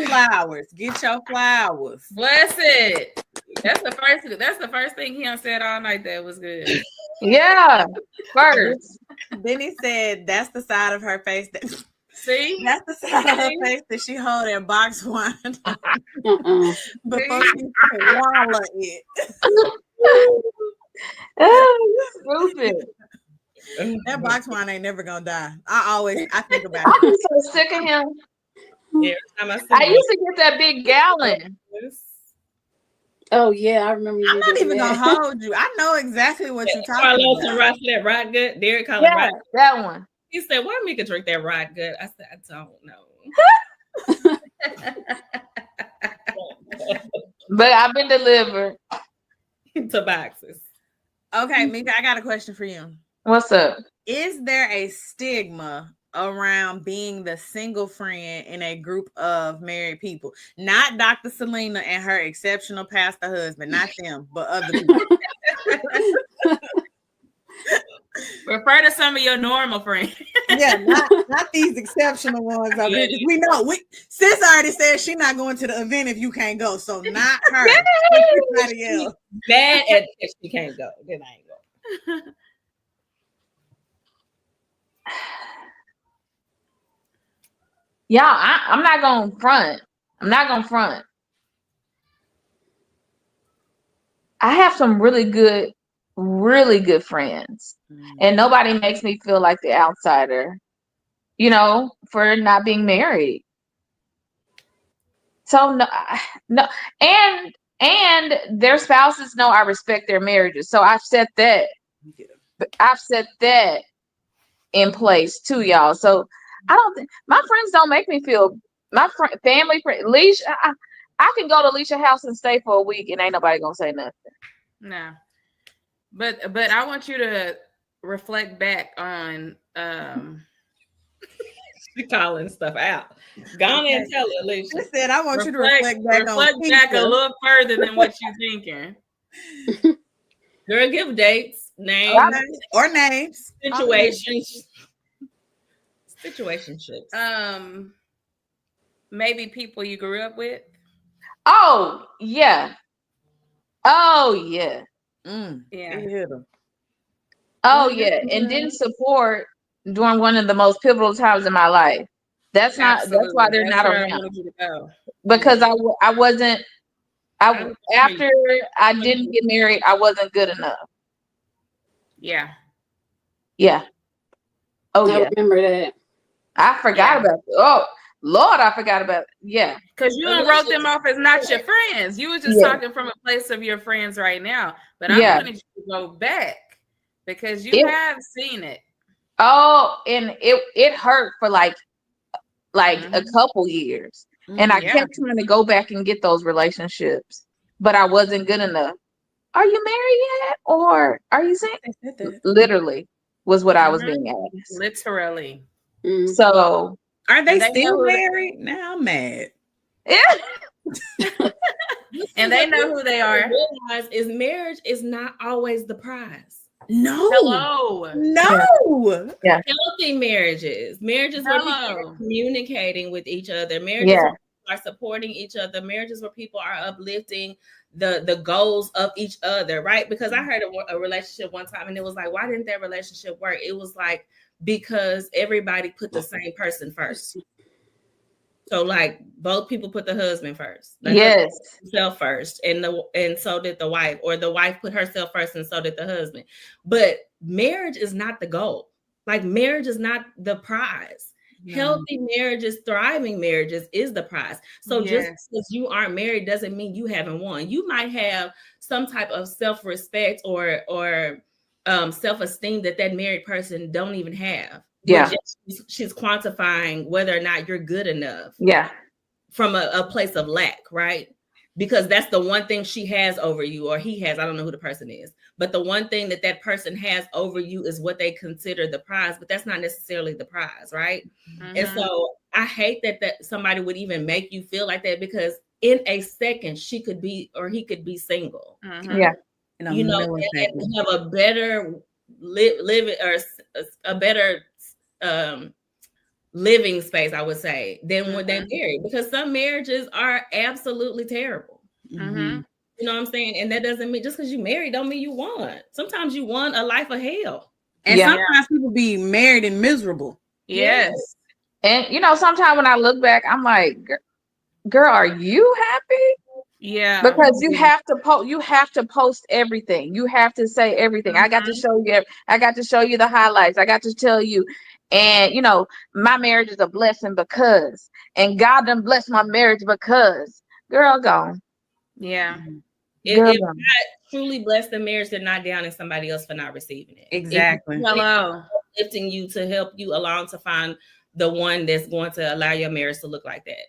flowers. Get your flowers. Bless it. That's the first thing he said all night. That was good. Yeah. First. Then he said, "That's the side of her face that." See, that's the side of her face that she hold in box wine before she swallow it. Oh, stupid. That box wine ain't never gonna die. I think about I'm it. so sick of him. Yeah, I used to get that big gallon. Oh yeah, I remember. I'm not even gonna hold you. I know exactly what you're talking Carlos about. and Ross, that Rot Gut. Derek called Yeah, Rot. that one. He said, "Why make a drink that Rot Gut?" I said, "I don't know." But I've been delivered to boxes. Okay, Mika, I got a question for you. What's up? Is there a stigma around being the single friend in a group of married people? Not Dr. Selena and her exceptional pastor husband, not them, but other people. Refer to some of your normal friends. Yeah, not these exceptional ones up here. 'Cause we know sis already said she's not going to the event if you can't go. So not her. Everybody else. Mad at if she can't go. Then I ain't go. Y'all, I'm not gonna front. I'm not gonna front. I have some really good friends, and nobody makes me feel like the outsider, for not being married. So no, and their spouses know I respect their marriages. So I've set that in place too, y'all. So I don't think my friends don't make me feel family friend. Leisha, I can go to Leisha's house and stay for a week, and ain't nobody gonna say nothing. No, but I want you to reflect back on. She calling stuff out. Go on and tell it, Alicia. She said, "I want you to reflect back a little further than what you're thinking." Girl, give dates, names, or names, situations, situationships. Maybe people you grew up with. Oh yeah. Yeah. Oh yeah, and didn't support during one of the most pivotal times in my life. That's why they're not around. Because I wasn't. After I didn't get married, I wasn't good enough. Yeah. Yeah. Oh I remember that. I forgot about it. Oh Lord, I forgot about it. Yeah. Because you wrote them off as not your friends. You were just talking from a place of your friends right now. But I wanted you to go back because you have seen it. Oh, and it hurt for like a couple years. And I kept trying to go back and get those relationships, but I wasn't good enough. Are you married yet? Or are you single? Literally was what I was being asked. Literally. So are they still married? Now I'm mad. And they know who they are. Realize is marriage is not always the prize. No. Hello. No. Yeah. Healthy marriages where people are communicating with each other. Marriages where people are supporting each other. Marriages where people are uplifting the goals of each other, right? Because I heard a relationship one time and it was like, why didn't that relationship work? It was like, because everybody put the same person first. So like both people put the husband first. Yes. Himself first. And so did the wife, or the wife put herself first and so did the husband. But marriage is not the goal. Like marriage is not the prize. Healthy marriages, thriving marriages is the prize. So just because you aren't married doesn't mean you haven't won. You might have some type of self-respect or self-esteem that married person don't even have. Yeah. She's quantifying whether or not you're good enough. Yeah. From a place of lack, right? Because that's the one thing she has over you, or he has. I don't know who the person is, but the one thing that person has over you is what they consider the prize, but that's not necessarily the prize, right? And so I hate that somebody would even make you feel like that, because in a second she could be, or he could be single. Yeah. You know, and have a better live or a better living space, I would say, than when they're married, because some marriages are absolutely terrible. You know what I'm saying? And that doesn't mean just because you married don't mean you won. Sometimes you won a life of hell. And sometimes people be married and miserable. Yes. And sometimes when I look back, I'm like, girl, are you happy? Yeah. Because you have to post everything. You have to say everything. I got to show you the highlights. I got to tell you. And my marriage is a blessing because, and God done blessed my marriage because, girl, gone. Yeah. If God truly blessed the marriage, they're not downing somebody else for not receiving it. Exactly. Hello. Lifting you to help you along to find the one that's going to allow your marriage to look like that.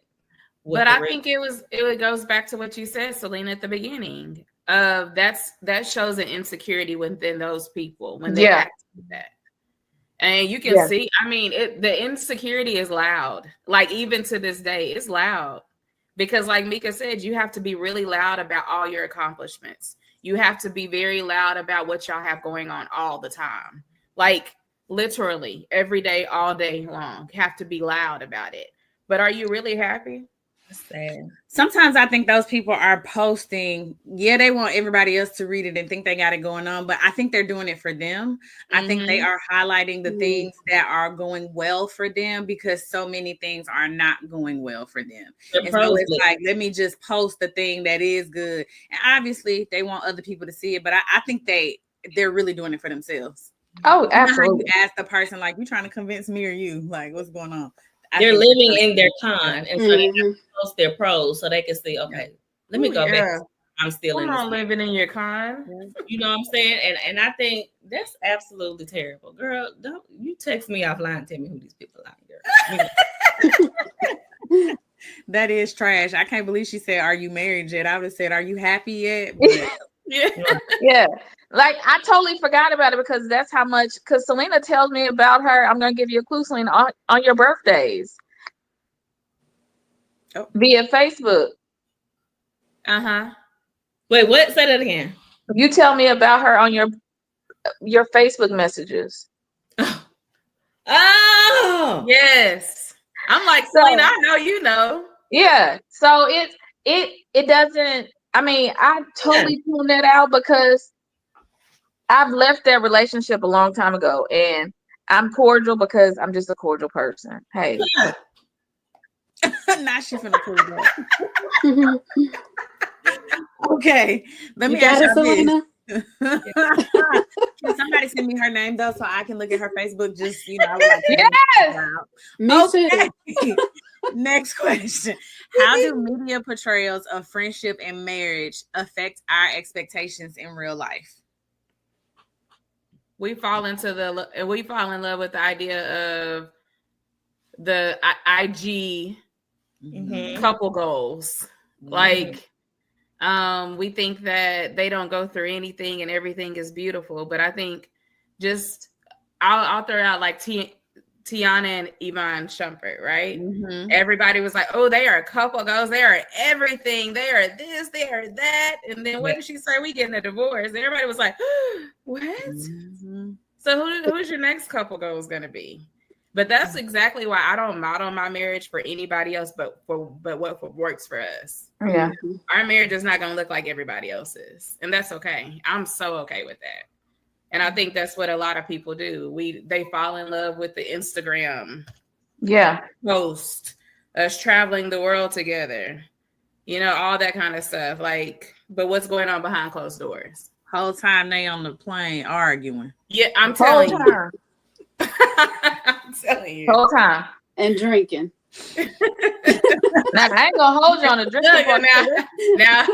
But I think it goes back to what you said, Selena, at the beginning. That shows an insecurity within those people when they act like that. And you can see, I mean, the insecurity is loud. Like even to this day, it's loud. Because like Mika said, you have to be really loud about all your accomplishments. You have to be very loud about what y'all have going on all the time. like literally every day, all day long, have to be loud about it. But are you really happy? That's sad. Sometimes I think those people are posting, yeah, they want everybody else to read it and think they got it going on, but I think they're doing it for them. I think they are highlighting the things that are going well for them because so many things are not going well for them. And so it's like, let me just post the thing that is good. And obviously they want other people to see it, but I think they're really doing it for themselves. Oh, You know how absolutely. you ask the person, like, you trying to convince me or you? Like, what's going on? They're living in their con, and so they have to post their pros so they can see, okay, let me go back. I'm still in this living in your con. You know what I'm saying? And I think that's absolutely terrible. Girl, don't you text me offline and tell me who these people are, girl. That is trash. I can't believe she said, "Are you married yet?" I would have said, "Are you happy yet?" But yeah. Like I totally forgot about it because that's how much. Because Selena tells me about her. I'm gonna give you a clue, Selena, on your birthdays via Facebook. Wait, what? Say that again. You tell me about her on your Facebook messages. Oh yes. I'm like, Selena, I know you know. Yeah. So it doesn't. I mean, I totally tune that out because I've left that relationship a long time ago, and I'm cordial because I'm just a cordial person. Hey. now she finna pull that. Okay, let me ask you this. Can somebody send me her name though, so I can look at her Facebook? Just like yes, me too. Next question: how do media portrayals of friendship and marriage affect our expectations in real life? We fall in love with the idea of the IG couple goals. Like, we think that they don't go through anything and everything is beautiful. But I think I'll throw out like Tiana and Yvonne Shumpert, right? Everybody was like, oh, they are a couple goals. They are everything. They are this, they are that. And then what did she say? We getting a divorce. Everybody was like, what? So who's your next couple goals going to be? But that's exactly why I don't model my marriage for anybody else, but what works for us. Yeah. Our marriage is not going to look like everybody else's. And that's okay. I'm so okay with that. And I think that's what a lot of people do. They fall in love with the Instagram post, us traveling the world together, all that kind of stuff. Like, but what's going on behind closed doors? Whole time they on the plane arguing. Yeah, I'm telling you. I'm telling you. Whole time. And drinking. Now, I ain't gonna hold you on the drinking part. Now,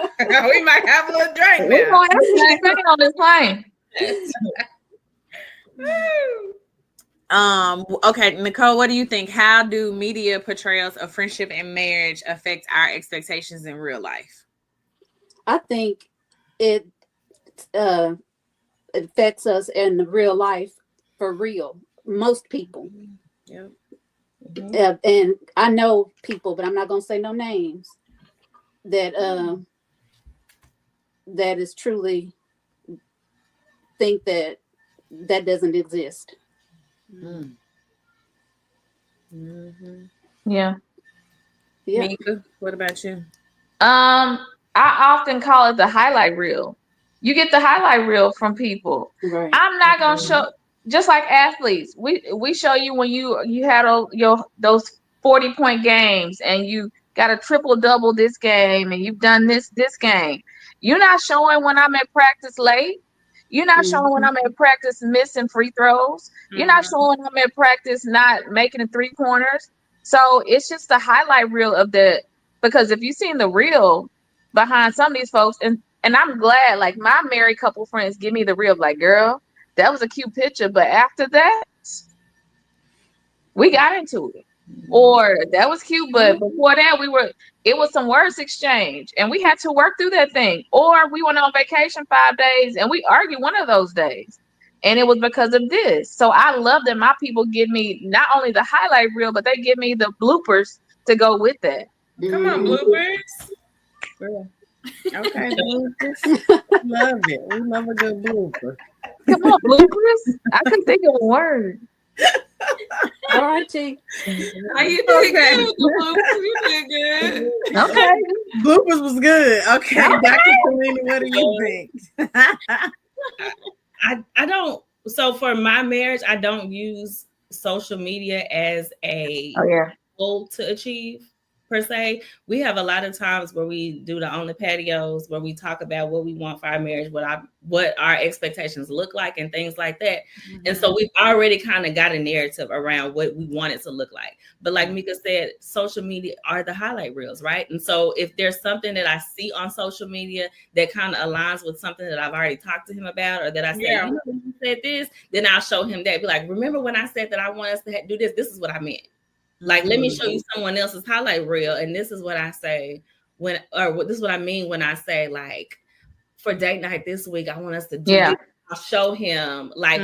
we might have a little drink We're gonna have to on this plane. Okay, Nicole, what do you think? How do media portrayals of friendship and marriage affect our expectations in real life? I think it affects us in real life for real. Most people. And I know people, but I'm not gonna say no names, that is truly think that doesn't exist. Yeah. Mika, what about you? I often call it the highlight reel. You get the highlight reel from people. Right. I'm not gonna show, just like athletes. We show you when you had those 40-point games and you got a triple-double this game and you've done this game. You're not showing when I'm at practice late. You're not showing when I'm at practice missing free throws. You're not showing when I'm at practice not making the 3-pointers. So it's just the highlight reel of because if you've seen the reel behind some of these folks, and I'm glad, like my married couple friends give me the reel, like, girl, that was a cute picture, but after that, we got into it. Or that was cute, but before that, it was some words exchange, and we had to work through that thing. Or we went on vacation 5 days, and we argued one of those days, and it was because of this. So I love that my people give me not only the highlight reel, but they give me the bloopers to go with that. Come on, bloopers. Okay, bloopers. Love it. We love a good blooper. Come on, bloopers. I couldn't think of a word. All right, T. Oh, you did good. Bloopers. You did good. Okay. Bloopers was good. Okay, Dr. Selena, what do you think? I don't. So for my marriage, I don't use social media as a goal to achieve per se. We have a lot of times where we do the on the patios where we talk about what we want for our marriage, what our expectations look like, and things like that. Mm-hmm. And so we've already kind of got a narrative around what we want it to look like. But like Mika said, social media are the highlight reels, right? And so if there's something that I see on social media that kind of aligns with something that I've already talked to him about, or that I said, you know, when you said this, then I'll show him that. Be like, remember when I said that I want us to do this? This is what I meant. Like, let me show you someone else's highlight reel, and this is what I say this is what I mean when I say, like, for date night this week, I want us to do this. I'll show him, like,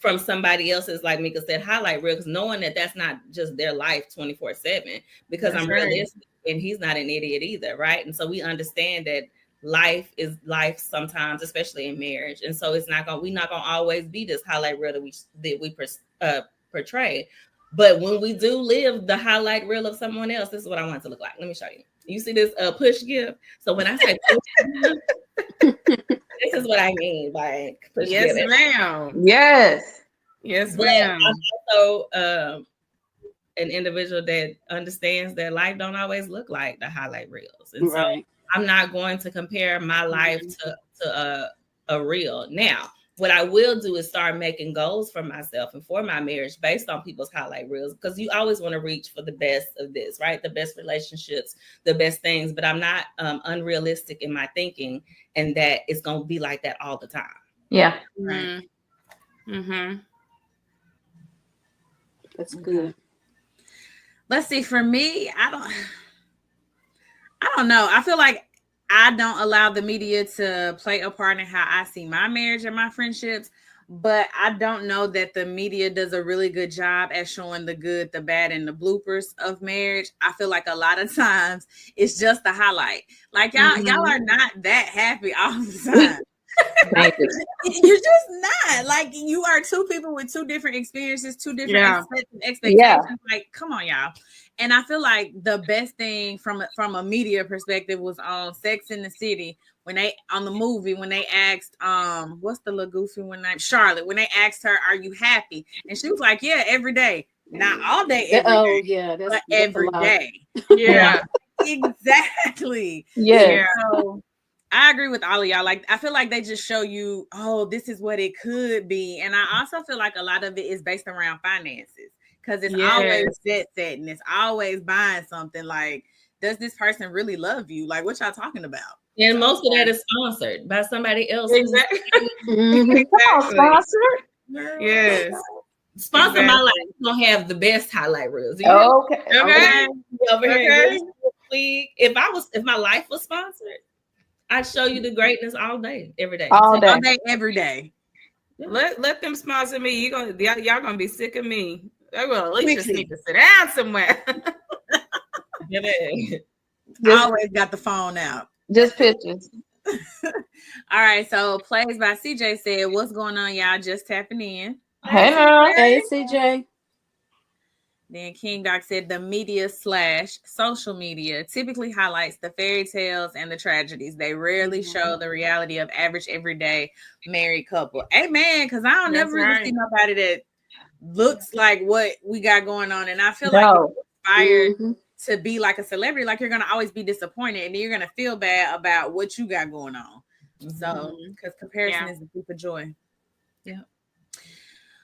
from somebody else's, like Mika said, highlight reel, because knowing that that's not just their life 24/7, because I'm realistic, and he's not an idiot either, right? And so we understand that life is life sometimes, especially in marriage, and so we're not gonna always be this highlight reel that we portray. But when we do live the highlight reel of someone else, this is what I want it to look like. Let me show you. You see this push gift? So when I say push gift, this is what I mean by push gift. Yes, ma'am. Yes. Yes, ma'am. I'm also an individual that understands that life don't always look like the highlight reels. And so I'm not going to compare my life to a reel. Now, what I will do is start making goals for myself and for my marriage based on people's highlight reels, because you always want to reach for the best of this, right? The best relationships, the best things, but I'm not unrealistic in my thinking, and that it's going to be like that all the time. Yeah. Right. Mm-hmm. That's good. Let's see. For me, I don't know. I feel like I don't allow the media to play a part in how I see my marriage and my friendships, but I don't know that the media does a really good job at showing the good, the bad, and the bloopers of marriage. I feel like a lot of times it's just the highlight. Like y'all are not that happy all the time. You're just not. Like, you are two people with two different experiences, two different expectations. Yeah. Like, come on, y'all. And I feel like the best thing from a media perspective was on Sex in the City, when they on the movie, when they asked what's the little goofy one name, Charlotte, when they asked her, are you happy? And she was like, yeah, every day. Not all day, every day. Yeah, that's every day. Yeah. Exactly. Yeah. So I agree with all of y'all. Like, I feel like they just show you, oh, this is what it could be. And I also feel like a lot of it is based around finances, because it's always set and it's always buying something. Like, does this person really love you? Like, what y'all talking about? And most of that is sponsored by somebody else. Exactly. Sponsored? Yes. Sponsor my life. You don't have the best highlight reels. Okay. Over here. If my life was sponsored, I'd show you the greatness all day, every day. All day, every day. Yeah. Let them sponsor me. Y'all gonna be sick of me. They will at least just need to sit down somewhere. Always got the phone out. Just pictures. All right. So Plays by CJ said, what's going on, y'all? Just tapping in. Hey, CJ. Then King Doc said the media / social media typically highlights the fairy tales and the tragedies. They rarely show the reality of average everyday married couple. Amen. Because I don't never really see nobody that looks like what we got going on. And I feel like you're inspired to be like a celebrity. Like, you're going to always be disappointed, and you're going to feel bad about what you got going on. So, because comparison is the thief of joy. Yeah.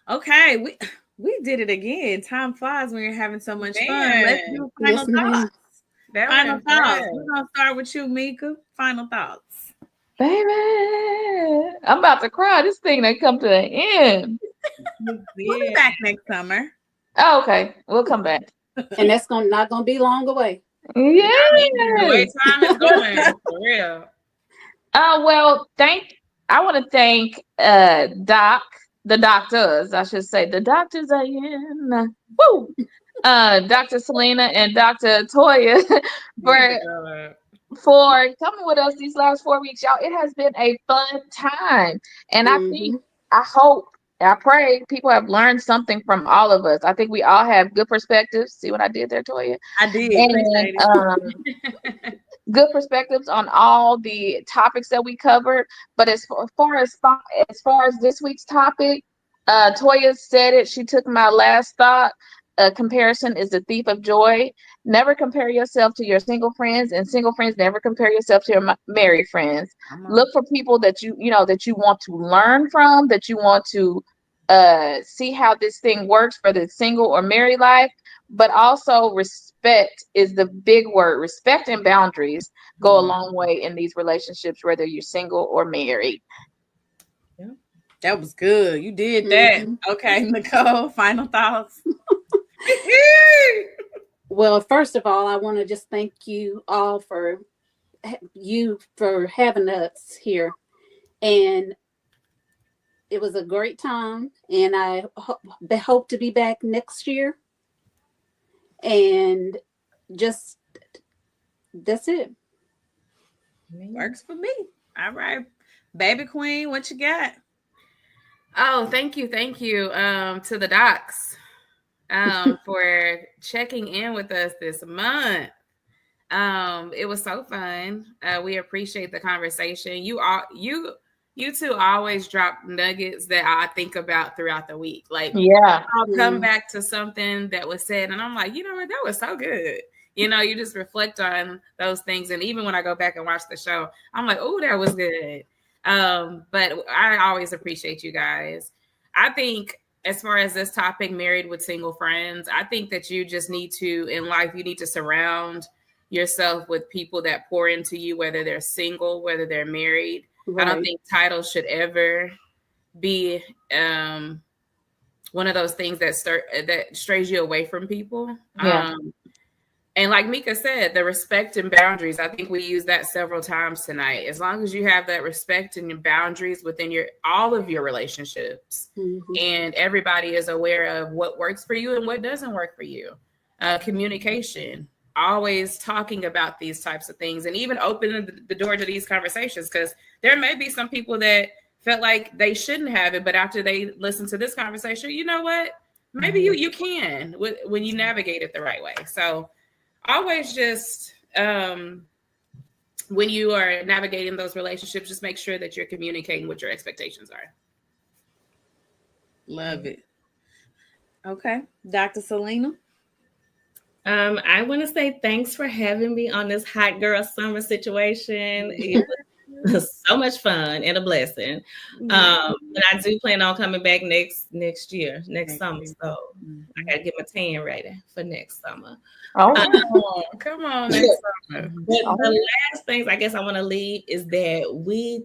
Okay. We did it again. Time flies when you're having so much fun. Let's do final thoughts. Final thoughts. We're going to start with you, Mika. Final thoughts. Baby, I'm about to cry. This thing done come to an end. We'll be back next summer. Oh, okay. We'll come back. And that's not going to be long away. Yeah. The way time is going, for real. Well, I want to thank the doctors, I should say. The doctors are in. Woo! Dr. Selena and Dr. Toya for coming with us these last 4 weeks, y'all. It has been a fun time. And I think, I hope, I pray people have learned something from all of us. I think we all have good perspectives. See what I did there, Toya? I did. And Appreciate it. good perspectives on all the topics that we covered. But as far as this week's topic, Toya said it. She took my last thought. Comparison is the thief of joy. Never compare yourself to your single friends, and single friends never compare yourself to your married friends. Look for people that you want to learn from, that you want to see how this thing works for the single or married life. But also respect is the big word. Respect and boundaries go a long way in these relationships, whether you're single or married. Yeah. That was good. You did that. Okay, Nicole, final thoughts. Well, first of all, I want to just thank you all for having us here. And it was a great time. And I hope to be back next year. And just, that's it. Works for me. All right. Baby Queen, what you got? Oh, thank you to the docs for checking in with us this month. It was so fun. We appreciate the conversation. You two always drop nuggets that I think about throughout the week. Like, I'll come back to something that was said, and I'm like, you know what, that was so good. You know, you just reflect on those things, and even when I go back and watch the show, I'm like, oh, that was good. But I always appreciate you guys. I think as far as this topic, married with single friends, I think that you just need to, in life, you need to surround yourself with people that pour into you, whether they're single, whether they're married. Right. I don't think titles should ever be one of those things that strays you away from people. Yeah. And like Mika said, the respect and boundaries, I think we used that several times tonight. As long as you have that respect and your boundaries within all of your relationships, and everybody is aware of what works for you and what doesn't work for you. Communication, always talking about these types of things, and even opening the door to these conversations, because there may be some people that felt like they shouldn't have it, but after they listen to this conversation, you know what? Maybe you can when you navigate it the right way. So always just when you are navigating those relationships, just make sure that you're communicating what your expectations are. Love it. Okay. Dr. Selena? I want to say thanks for having me on this hot girl summer situation. It was so much fun and a blessing. And I do plan on coming back next summer. So I got to get my tan ready for next summer. Come on, next summer. But the last things I guess I want to leave is that we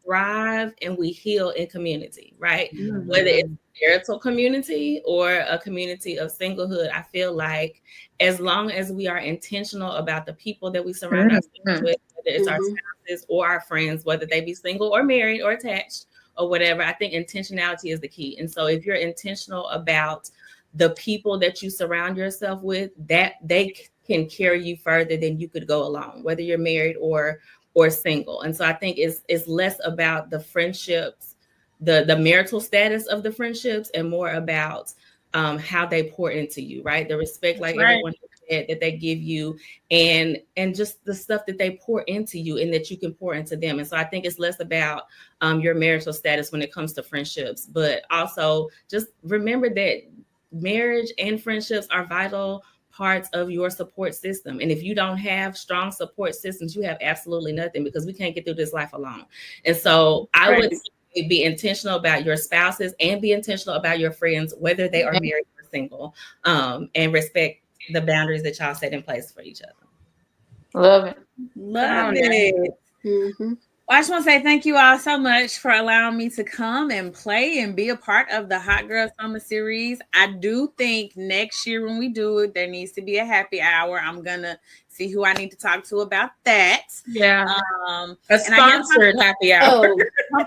thrive and we heal in community, right? Whether it's marital community or a community of singlehood, I feel like as long as we are intentional about the people that we surround ourselves with, whether it's our spouses or our friends, whether they be single or married or attached or whatever, I think intentionality is the key. And so if you're intentional about the people that you surround yourself with, that they can carry you further than you could go alone, whether you're married or single. And so I think it's less about the friendships, the marital status of the friendships, and more about how they pour into you, right? The respect, like everyone said, that they give you, and just the stuff that they pour into you and that you can pour into them. And so I think it's less about your marital status when it comes to friendships, but also just remember that marriage and friendships are vital parts of your support system. And if you don't have strong support systems, you have absolutely nothing, because we can't get through this life alone. And so I would be intentional about your spouses and be intentional about your friends, whether they are married or single, and respect the boundaries that y'all set in place for each other. Love it. Love it. Well, I just want to say thank you all so much for allowing me to come and play and be a part of the Hot Girl Summer Series. I do think next year when we do it, there needs to be a happy hour. I'm going to see who I need to talk to about that. Yeah. A sponsored happy hour.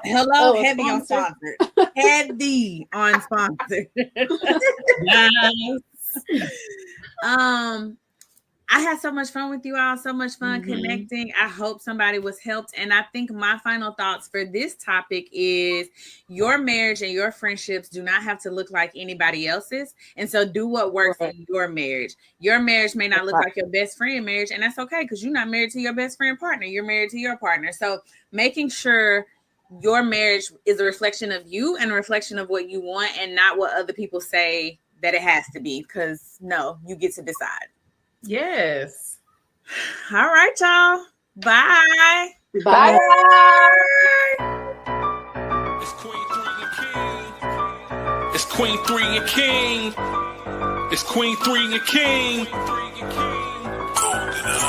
Hello, heavy on sponsored. Heavy on sponsored. I had so much fun with you all, so much fun connecting. I hope somebody was helped. And I think my final thoughts for this topic is your marriage and your friendships do not have to look like anybody else's. And so do what works in your marriage. Your marriage may not look like your best friend marriage, and that's okay because you're not married to your best friend partner. You're married to your partner. So making sure your marriage is a reflection of you and a reflection of what you want and not what other people say that it has to be, because no, you get to decide. Yes. All right, y'all. Bye. Bye. It's Queen 3 and King. It's Queen 3 and King. It's Queen 3 and King.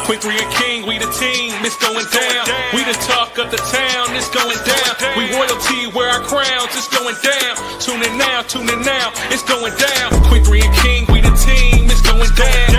Queen 3 and King, we the team, it's going down. We the talk of the town, it's going down. We royalty, wear our crowns, it's going down. Tune in now, it's going down. Queen 3 and King, we the team, it's going down.